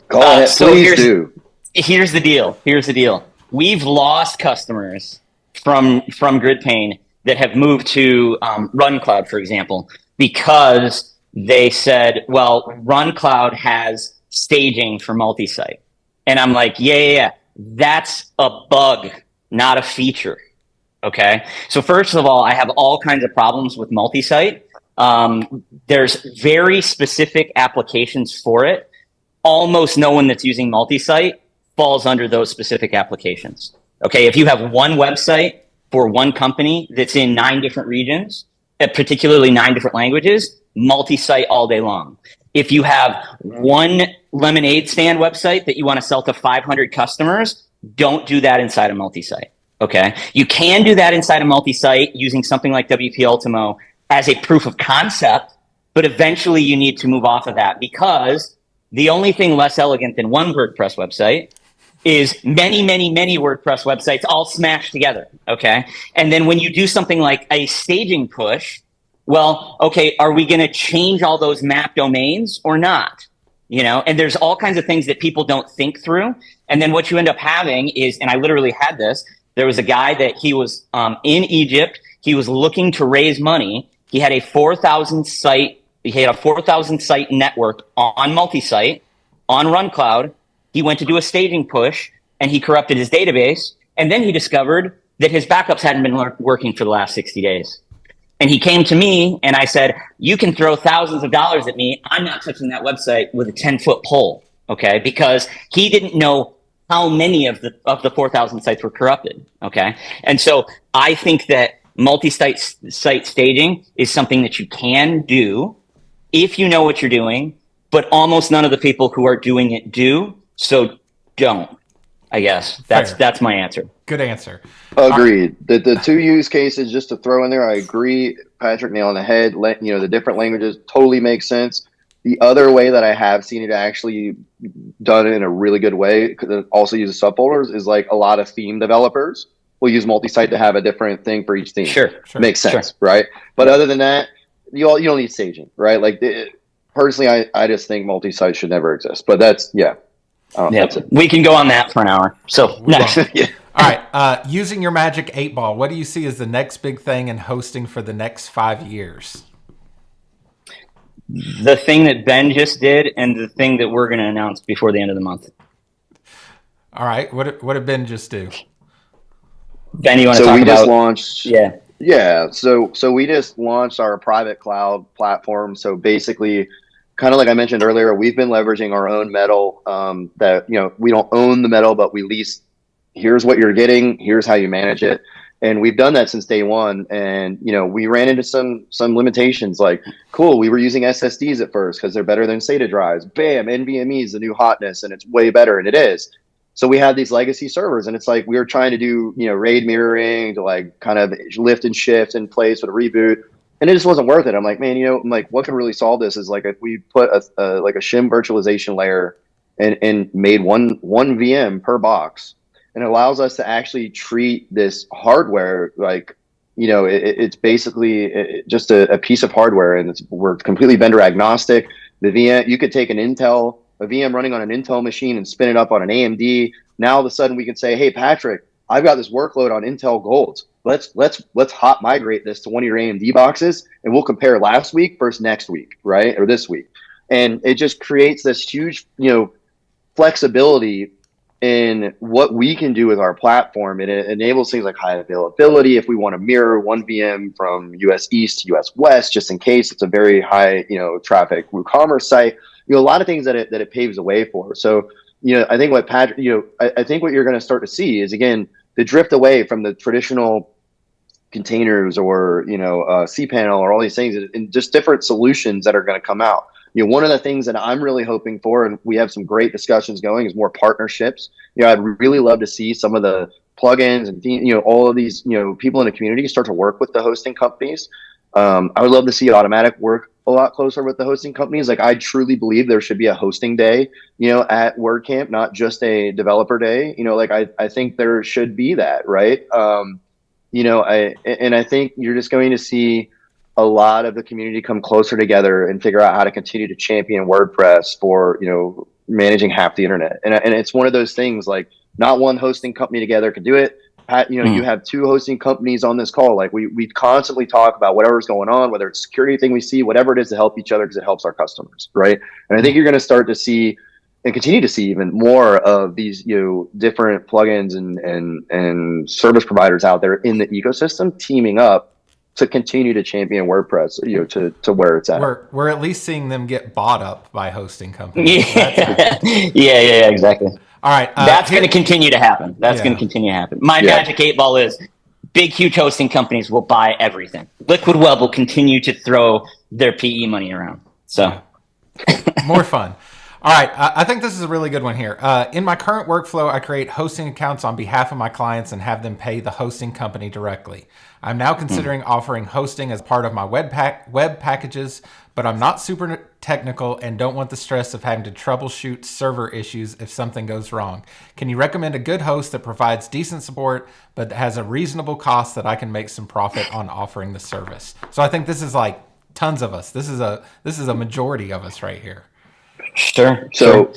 Go ahead, so please do. Here's the deal. We've lost customers from GridPane that have moved to RunCloud, for example, because they said, well, RunCloud has staging for multi-site. And I'm like, yeah. That's a bug, not a feature. Okay. So first of all, I have all kinds of problems with multi-site. There's very specific applications for it. Almost no one that's using multi-site falls under those specific applications. Okay. If you have one website for one company that's in 9 different regions, particularly 9 different languages, multi-site all day long. If you have one lemonade stand website that you want to sell to 500 customers, don't do that inside a multi-site. Okay. You can do that inside a multi-site using something like WP Ultimo as a proof of concept, but eventually you need to move off of that, because the only thing less elegant than one WordPress website is many WordPress websites all smashed together. Okay. And then when you do something like a staging push, well, okay, are we going to change all those map domains or not? And there's all kinds of things that people don't think through. And then what you end up having is, and I literally had this, there was a guy that he was in Egypt. He was looking to raise money. He had a 4,000 site network on multi-site on RunCloud. He went to do a staging push and he corrupted his database. And then he discovered that his backups hadn't been working for the last 60 days. And he came to me and I said, you can throw thousands of dollars at me. I'm not touching that website with a 10-foot pole. Okay. Because he didn't know how many of the 4,000 sites were corrupted. Okay. And so I think that multi-site staging is something that you can do if you know what you're doing, but almost none of the people who are doing it do. So don't, I guess. That's my answer. Good answer. Agreed. The 2 use cases, just to throw in there, I agree. Patrick, nail on the head. The different languages totally makes sense. The other way that I have seen it actually done in a really good way, because it also uses subfolders, is like a lot of theme developers will use multi-site to have a different thing for each theme. Sure. Makes sense, right? But other than that, you don't need staging, right? Like personally, I just think multi-site should never exist. But that's that's it. We can go on that for an hour. So next. Yeah. All right. Using your magic 8-ball, what do you see as the next big thing in hosting for the next 5 years? The thing that Ben just did and the thing that we're going to announce before the end of the month. All right. What did Ben just do? Ben, you want to talk about? So we just launched. Yeah. Yeah. So we just launched our private cloud platform. So basically, kind of like I mentioned earlier, we've been leveraging our own metal that, we don't own the metal, but we lease. Here's what you're getting. Here's how you manage it. And we've done that since day one. And, we ran into some limitations, like, cool, we were using SSDs at first because they're better than SATA drives. Bam, NVMe is the new hotness and it's way better. And it is. So we had these legacy servers, and it's like we were trying to do, RAID mirroring to like kind of lift and shift in place with a reboot. And it just wasn't worth it. I'm like, man, what can really solve this is like if we put a shim virtualization layer and made one VM per box, and it allows us to actually treat this hardware like, it's basically just a piece of hardware, and we're completely vendor agnostic. The VM, you could take a VM running on an Intel machine and spin it up on an AMD. Now all of a sudden we can say, hey, Patrick, I've got this workload on Intel Golds. Let's hot migrate this to one of your AMD boxes, and we'll compare last week versus next week, right? Or this week. And it just creates this huge, flexibility in what we can do with our platform. And it enables things like high availability. If we want to mirror one VM from US East to US West, just in case it's a very high, traffic WooCommerce site, a lot of things that it paves the way for. So, I think what Patrick, I think what you're going to start to see is, again, the drift away from the traditional containers or, cPanel or all these things, and just different solutions that are going to come out. One of the things that I'm really hoping for, and we have some great discussions going, is more partnerships. I'd really love to see some of the plugins and, all of these, people in the community start to work with the hosting companies. I would love to see Automatic work a lot closer with the hosting companies. Like, I truly believe there should be a hosting day, at WordCamp, not just a developer day. I think there should be that, right? I think you're just going to see a lot of the community come closer together and figure out how to continue to champion WordPress for, managing half the internet. And it's one of those things, like, not one hosting company together can do it. Pat, you have two hosting companies on this call. Like, we constantly talk about whatever's going on, whether it's a security thing we see, whatever it is, to help each other because it helps our customers, right? And I think you're going to start to see and continue to see even more of these, different plugins and service providers out there in the ecosystem teaming up to continue to champion WordPress, to where it's at. We're at least seeing them get bought up by hosting companies. Yeah, yeah, exactly. All right. That's going to continue to happen. That's going to continue to happen. My magic 8-ball is big, huge hosting companies will buy everything. Liquid Web will continue to throw their PE money around. So more fun. All right. I think this is a really good one here. In my current workflow, I create hosting accounts on behalf of my clients and have them pay the hosting company directly. I'm now considering offering hosting as part of my web packages, but I'm not super technical and don't want the stress of having to troubleshoot server issues if something goes wrong. Can you recommend a good host that provides decent support, but has a reasonable cost that I can make some profit on offering the service? So I think this is like tons of us. This is a majority of us right here. Sure. So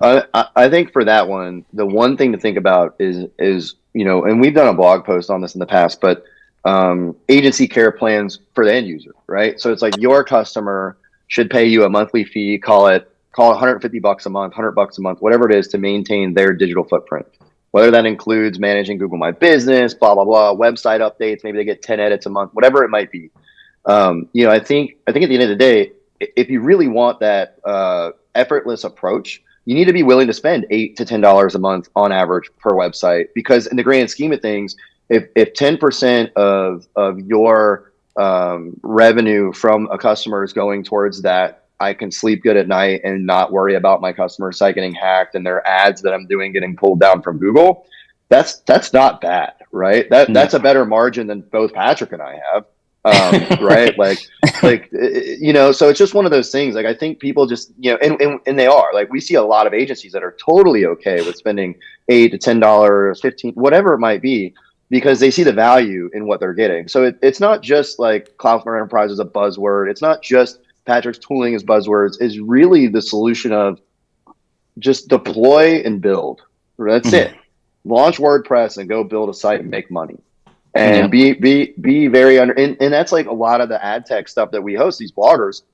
I think for that one, the one thing to think about is, and we've done a blog post on this in the past, but agency care plans for the end user, right? So it's like your customer should pay you a monthly fee, call it $150 a month, $100 a month, whatever it is, to maintain their digital footprint. Whether that includes managing Google My Business, blah, blah, blah, website updates, maybe they get 10 edits a month, whatever it might be. I think at the end of the day, if you really want that effortless approach, you need to be willing to spend $8 to $10 a month on average per website, because in the grand scheme of things, if 10% of your revenue from a customer is going towards that, I can sleep good at night and not worry about my customer site getting hacked and their ads that I'm doing getting pulled down from Google. That's not bad, right? That's a better margin than both Patrick and I have. Right? So it's just one of those things. Like, I think people just, and they are, like, we see a lot of agencies that are totally okay with spending $8 to $10, $15, whatever it might be, because they see the value in what they're getting. So it's not just like Cloudflare Enterprise is a buzzword. It's not just Patrick's tooling is buzzwords. It's really the solution of just deploy and build. That's it. Launch WordPress and go build a site and make money. And be very and that's like a lot of the ad tech stuff that we host. These bloggers,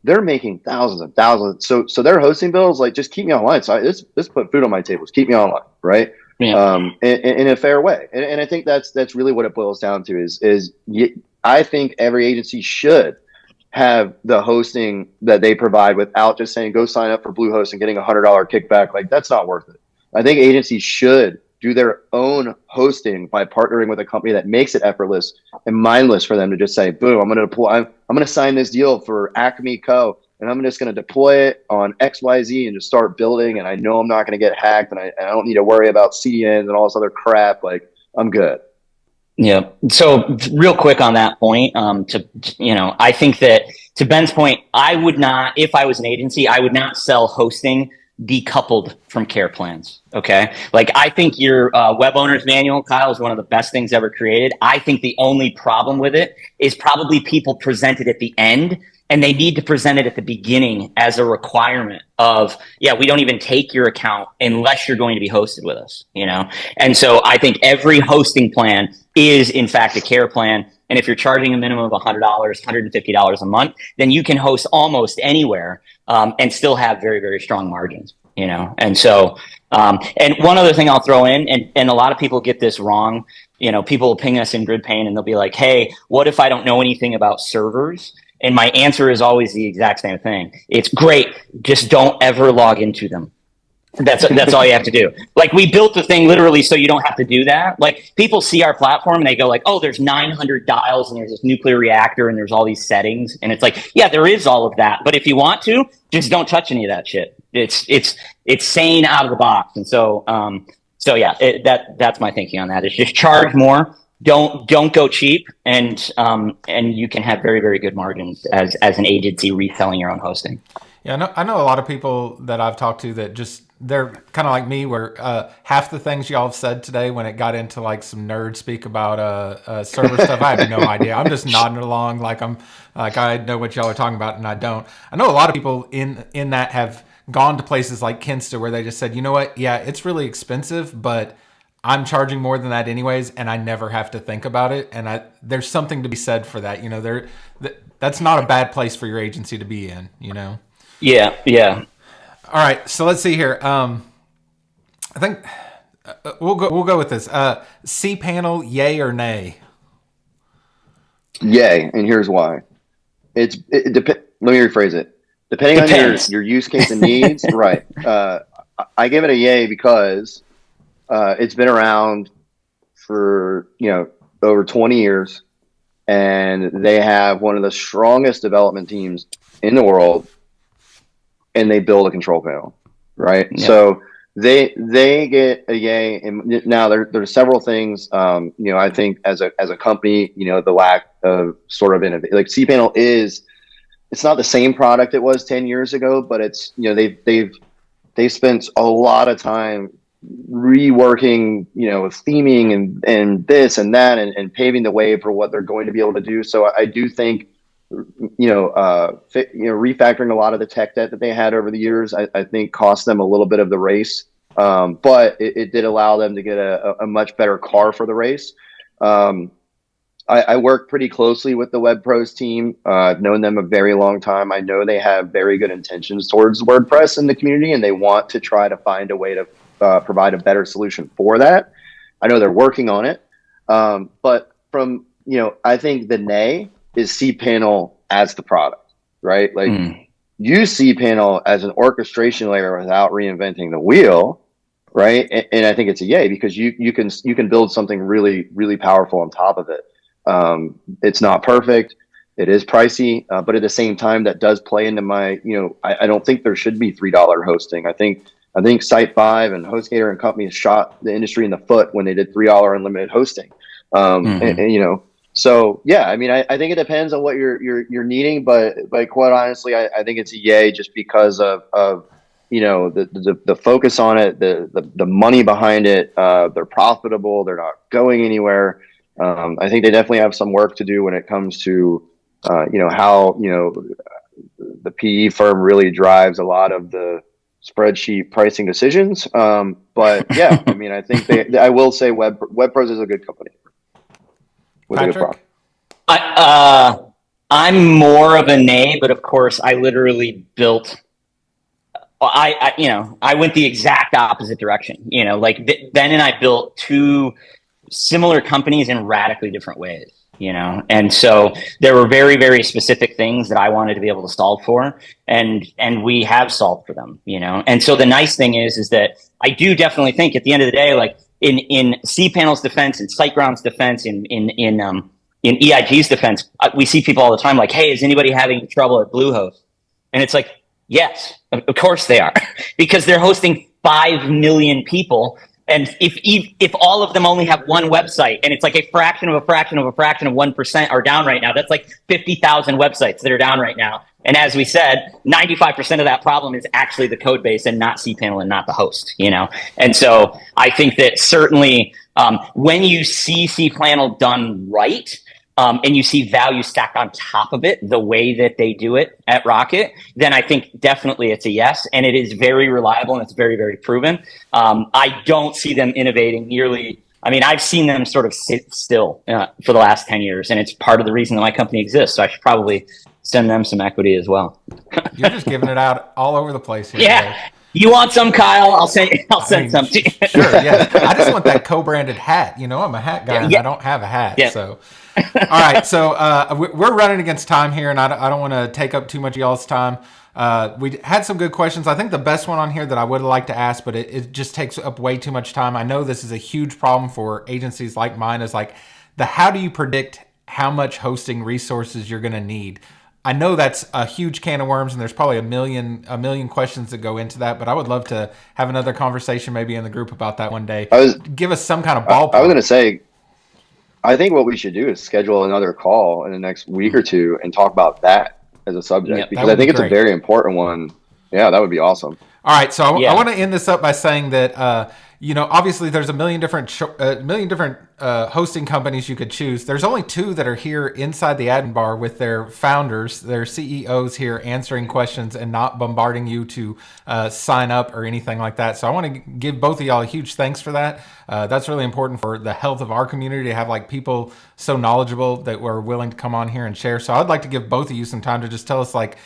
they're making thousands and thousands. So their hosting bills, like, just keep me online. So this put food on my table. Just keep me online, right? Yeah. In a fair way. And I think that's really what it boils down to I think every agency should have the hosting that they provide without just saying, go sign up for Bluehost and getting $100 kickback. Like, that's not worth it. I think agencies should do their own hosting by partnering with a company that makes it effortless and mindless for them to just say, boom, I'm going to deploy, I'm going to sign this deal for Acme Co. and I'm just going to deploy it on XYZ and just start building. And I know I'm not going to get hacked, and I don't need to worry about CDNs and all this other crap. Like, I'm good. Yeah. So real quick on that point, I think that to Ben's point, I would not, if I was an agency, I would not sell hosting decoupled from care plans. Okay. Like, I think your web owner's manual, Kyle, is one of the best things ever created. I think the only problem with it is probably people present it at the end, and they need to present it at the beginning as a requirement of, yeah, we don't even take your account unless you're going to be hosted with us, And so I think every hosting plan is in fact a care plan. And if you're charging a minimum of $100, $150 a month, then you can host almost anywhere and still have very, very strong margins, And so, and one other thing I'll throw in, and a lot of people get this wrong, people will ping us in GridPane and they'll be like, hey, what if I don't know anything about servers? And my answer is always the exact same thing. It's great. Just don't ever log into them. That's all you have to do. Like, we built the thing literally so you don't have to do that. Like, people see our platform and they go like, oh, there's 900 dials and there's this nuclear reactor and there's all these settings. And it's like, yeah, there is all of that. But if you want to, just don't touch any of that shit. It's sane out of the box. And so, yeah, that's my thinking on that. It's just charge more. Don't go cheap, and you can have very, very good margins as an agency reselling your own hosting. Yeah, I know a lot of people that I've talked to that just, they're kind of like me, where half the things y'all have said today, when it got into like some nerd speak about server stuff, I have no idea. I'm just nodding along like I know what y'all are talking about, and I don't. I know a lot of people in that have gone to places like Kinsta where they just said, you know what, yeah, it's really expensive, but I'm charging more than that anyways, and I never have to think about it. And there's something to be said for that. That's not a bad place for your agency to be in. Yeah. All right, so let's see here. I think we'll go with this. cPanel, yay or nay? Yay, and here's why. Let me rephrase it. Depending on your use case and needs, right? I give it a yay because it's been around for over 20 years, and they have one of the strongest development teams in the world, and they build a control panel, right? Yeah. So they get a yay. And now there's several things. I think as a company, the lack of sort of innovation, like cPanel it's not the same product it was 10 years ago, but it's they've spent a lot of time reworking, theming and this and that, and paving the way for what they're going to be able to do. So I do think, refactoring a lot of the tech debt that they had over the years, I think cost them a little bit of the race. But it did allow them to get a much better car for the race. I work pretty closely with the Web Pros team. I've known them a very long time. I know they have very good intentions towards WordPress in the community, and they want to try to find a way to provide a better solution for that. I know they're working on it. But from, I think the nay is cPanel as the product, right? Like, use cPanel as an orchestration layer without reinventing the wheel, right? And I think it's a yay, because you can build something really, really powerful on top of it. It's not perfect. It is pricey, but at the same time, that does play into my, I don't think there should be $3 hosting. I think Site5 and HostGator and companies shot the industry in the foot when they did $3 unlimited hosting. So yeah, I mean, I think it depends on what you're needing, but quite honestly, I think it's a yay, just because of the focus on it, the money behind it. They're profitable. They're not going anywhere. I think they definitely have some work to do when it comes to how the PE firm really drives a lot of the spreadsheet pricing decisions. But yeah, I mean, I think I will say Web Pros is a good company with a good product. I'm more of a nay, but of course I literally built, I went the exact opposite direction, like Ben and I built two similar companies in radically different ways. And so there were very, very specific things that I wanted to be able to solve for, and we have solved for them, and so the nice thing is that I do definitely think at the end of the day, like, in cPanel's defense, in SiteGround's defense, in EIG's defense, we see people all the time like, hey, is anybody having trouble at Bluehost? And it's like, yes, of course they are, because they're hosting 5 million people. And if all of them only have one website, and it's like a fraction of a fraction of a fraction of 1% are down right now, that's like 50,000 websites that are down right now. And as we said, 95% of that problem is actually the code base and not cPanel and not the host, you know? And so I think that certainly when you see cPanel done right, and you see value stacked on top of it, the way that they do it at Rocket, then I think definitely it's a yes. And it is very reliable and it's very, very proven. I don't see them innovating nearly. I mean, I've seen them sort of sit still for the last 10 years, and it's part of the reason that my company exists. So I should probably send them some equity as well. You're just giving it out all over the place here. Yeah. Today. You want some, Kyle? I'll send some to you. Sure, yeah. I just want that co-branded hat. You know, I'm a hat guy and I don't have a hat. Yeah. So, all right. So we're running against time here, and I don't want to take up too much of y'all's time. We had some good questions. I think the best one on here that I would like to ask, but it just takes up way too much time. I know this is a huge problem for agencies like mine, is like how do you predict how much hosting resources you're going to need? I know that's a huge can of worms, and there's probably a million questions that go into that, but I would love to have another conversation maybe in the group about that one day. Give us some kind of ballpark. I was going to say, I think what we should do is schedule another call in the next week or two and talk about that as a subject, because I think it's a very important one. Yeah, that would be awesome. All right, so I want to end this up by saying that you know, obviously there's a million different hosting companies you could choose. There's only 2 that are here inside the admin bar with their founders, their CEOs here answering questions and not bombarding you to sign up or anything like that. So I want to give both of y'all a huge thanks for that. That's really important for the health of our community to have like people so knowledgeable that were willing to come on here and share. So I'd like to give both of you some time to just tell us like,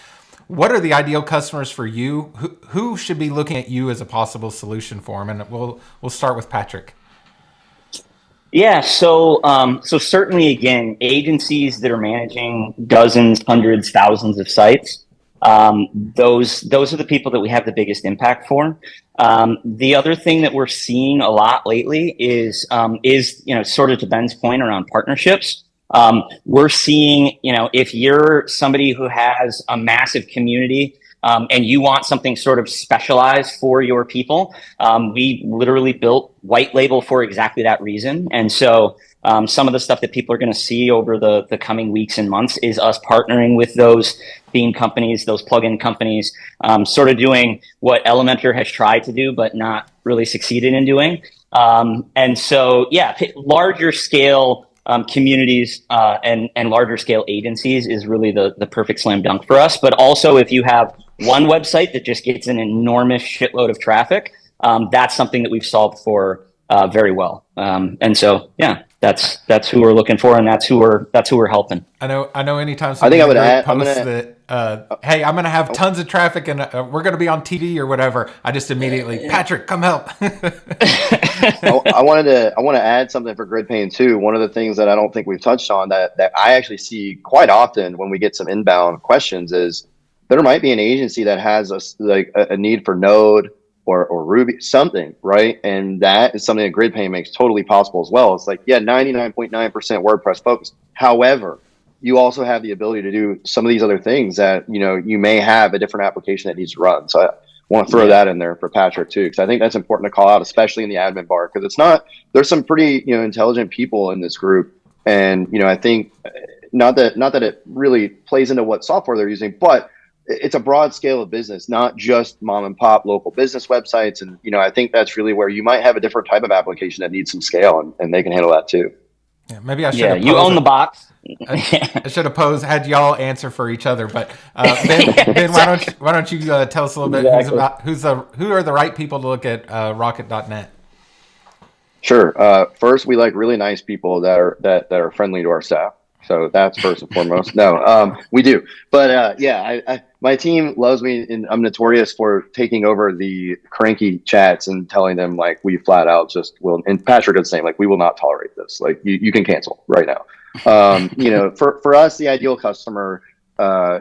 what are the ideal customers for you? Who should be looking at you as a possible solution for them? And we'll start with Patrick. Yeah, so certainly, again, agencies that are managing dozens, hundreds, thousands of sites, those are the people that we have the biggest impact for. The other thing that we're seeing a lot lately is you know, sort of to Ben's point around partnerships. We're seeing, you know, if you're somebody who has a massive community and you want something sort of specialized for your people, we literally built white label for exactly that reason. And so some of the stuff that people are going to see over the coming weeks and months is us partnering with those theme companies, those plugin companies, sort of doing what Elementor has tried to do, but not really succeeded in doing. And so, yeah, larger scale communities and larger scale agencies is really the perfect slam dunk for us. But also, if you have one website that just gets an enormous shitload of traffic, that's something that we've solved for very well. And so, yeah, that's who we're looking for, and that's who we're helping. I know. Anytime I think I would add that, hey, I'm going to have tons of traffic and we're going to be on TV or whatever, I just immediately, Patrick, come help. I want to add something for GridPane too. One of the things that I don't think we've touched on that I actually see quite often when we get some inbound questions is there might be an agency that has a need for Node or Ruby, something, right? And that is something that GridPane makes totally possible as well. It's like, yeah, 99.9% WordPress focused. However, you also have the ability to do some of these other things that, you know, you may have a different application that needs to run. So I want to throw that in there for Patrick too, because I think that's important to call out, especially in the admin bar, because there's some pretty, you know, intelligent people in this group. And, you know, I think not that it really plays into what software they're using, but it's a broad scale of business, not just mom and pop local business websites. And, you know, I think that's really where you might have a different type of application that needs some scale, and they can handle that too. Yeah, maybe I should have you own the box. I should have had y'all answer for each other, but Ben, why don't you tell us a little bit who are the right people to look at rocket.net? Sure. First, we like really nice people that are friendly to our staff. So that's first and foremost. No, we do. But yeah, my team loves me, and I'm notorious for taking over the cranky chats and telling them like we flat out just will. And Patrick is saying like we will not tolerate this. Like you can cancel right now. You know, for us, the ideal customer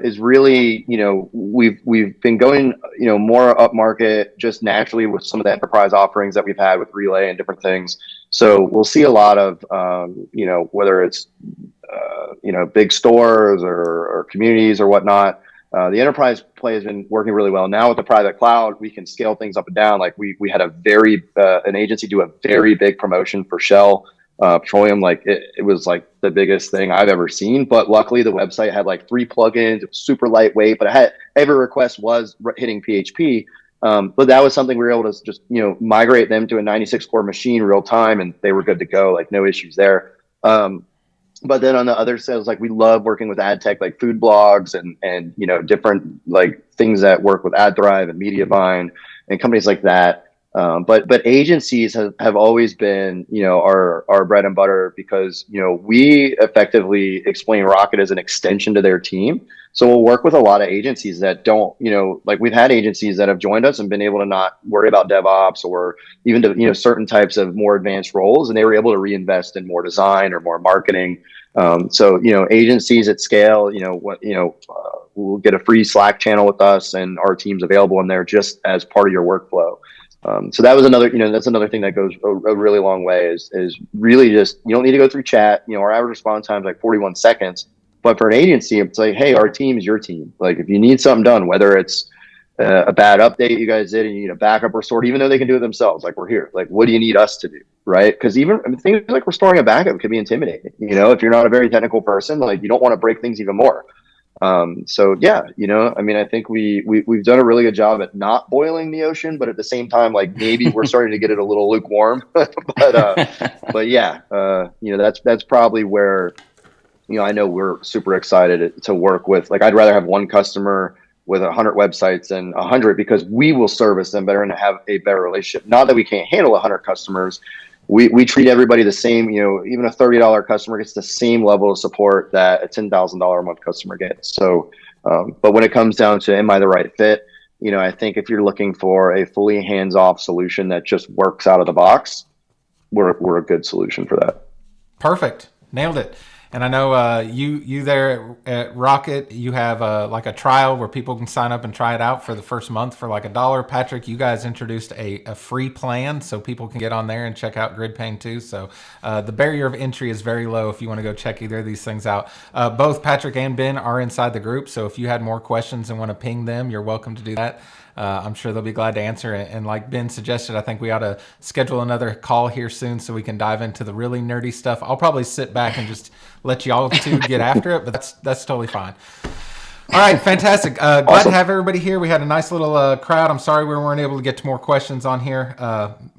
is really, we've been going, more upmarket just naturally with some of the enterprise offerings that we've had with Relay and different things. So we'll see a lot of, whether it's, big stores or communities or whatnot. The enterprise play has been working really well. Now with the private cloud, we can scale things up and down. Like we had an agency do a very big promotion for Shell Petroleum. Like it was like the biggest thing I've ever seen. But luckily the website had like 3 plugins. It was super lightweight, but it had every request was hitting PHP. But that was something we were able to just, migrate them to a 96 core machine real time, and they were good to go. Like no issues there. But then on the other side, like we love working with ad tech, like food blogs and different like things that work with AdThrive and Mediavine and companies like that. But agencies have always been, our bread and butter because, we effectively explain Rocket as an extension to their team. So we'll work with a lot of agencies that don't, like we've had agencies that have joined us and been able to not worry about DevOps or even to, certain types of more advanced roles, and they were able to reinvest in more design or more marketing. So, agencies at scale, will get a free Slack channel with us and our team's available in there just as part of your workflow. So that was another, that's another thing that goes a really long way is really just, you don't need to go through chat. Our average response time is like 41 seconds, but for an agency, it's like, hey, our team is your team. Like if you need something done, whether it's a bad update you guys did and you need a backup restore, even though they can do it themselves, like we're here, like, what do you need us to do? Right. Cause things like restoring a backup can be intimidating. If you're not a very technical person, like you don't want to break things even more. So yeah, I think we've done a really good job at not boiling the ocean, but at the same time, like maybe we're starting to get it a little lukewarm, but yeah, that's probably where, I know we're super excited to work with, like, I'd rather have one customer with 100 websites than 100 because we will service them better and have a better relationship. Not that we can't handle 100 customers. We treat everybody the same, even a $30 customer gets the same level of support that a $10,000 a month customer gets. So, but when it comes down to, am I the right fit? I think if you're looking for a fully hands-off solution that just works out of the box, we're a good solution for that. Perfect. Nailed it. And I know you there at Rocket, you have like a trial where people can sign up and try it out for the first month for like $1. Patrick, you guys introduced a free plan so people can get on there and check out GridPane too. So the barrier of entry is very low if you want to go check either of these things out. Both Patrick and Ben are inside the group. So if you had more questions and want to ping them, you're welcome to do that. I'm sure they'll be glad to answer it. And like Ben suggested, I think we ought to schedule another call here soon so we can dive into the really nerdy stuff. I'll probably sit back and just let y'all two get after it, but that's totally fine. All right, fantastic. Glad to have everybody here. We had a nice little crowd. I'm sorry we weren't able to get to more questions on here.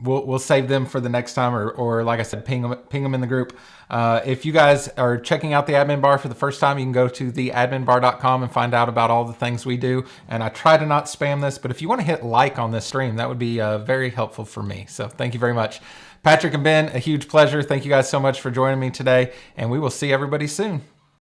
We'll save them for the next time, or like I said, ping them in the group. If you guys are checking out the admin bar for the first time, you can go to theadminbar.com and find out about all the things we do. And I try to not spam this, but if you want to hit like on this stream, that would be very helpful for me. So thank you very much. Patrick and Ben, a huge pleasure. Thank you guys so much for joining me today, and we will see everybody soon.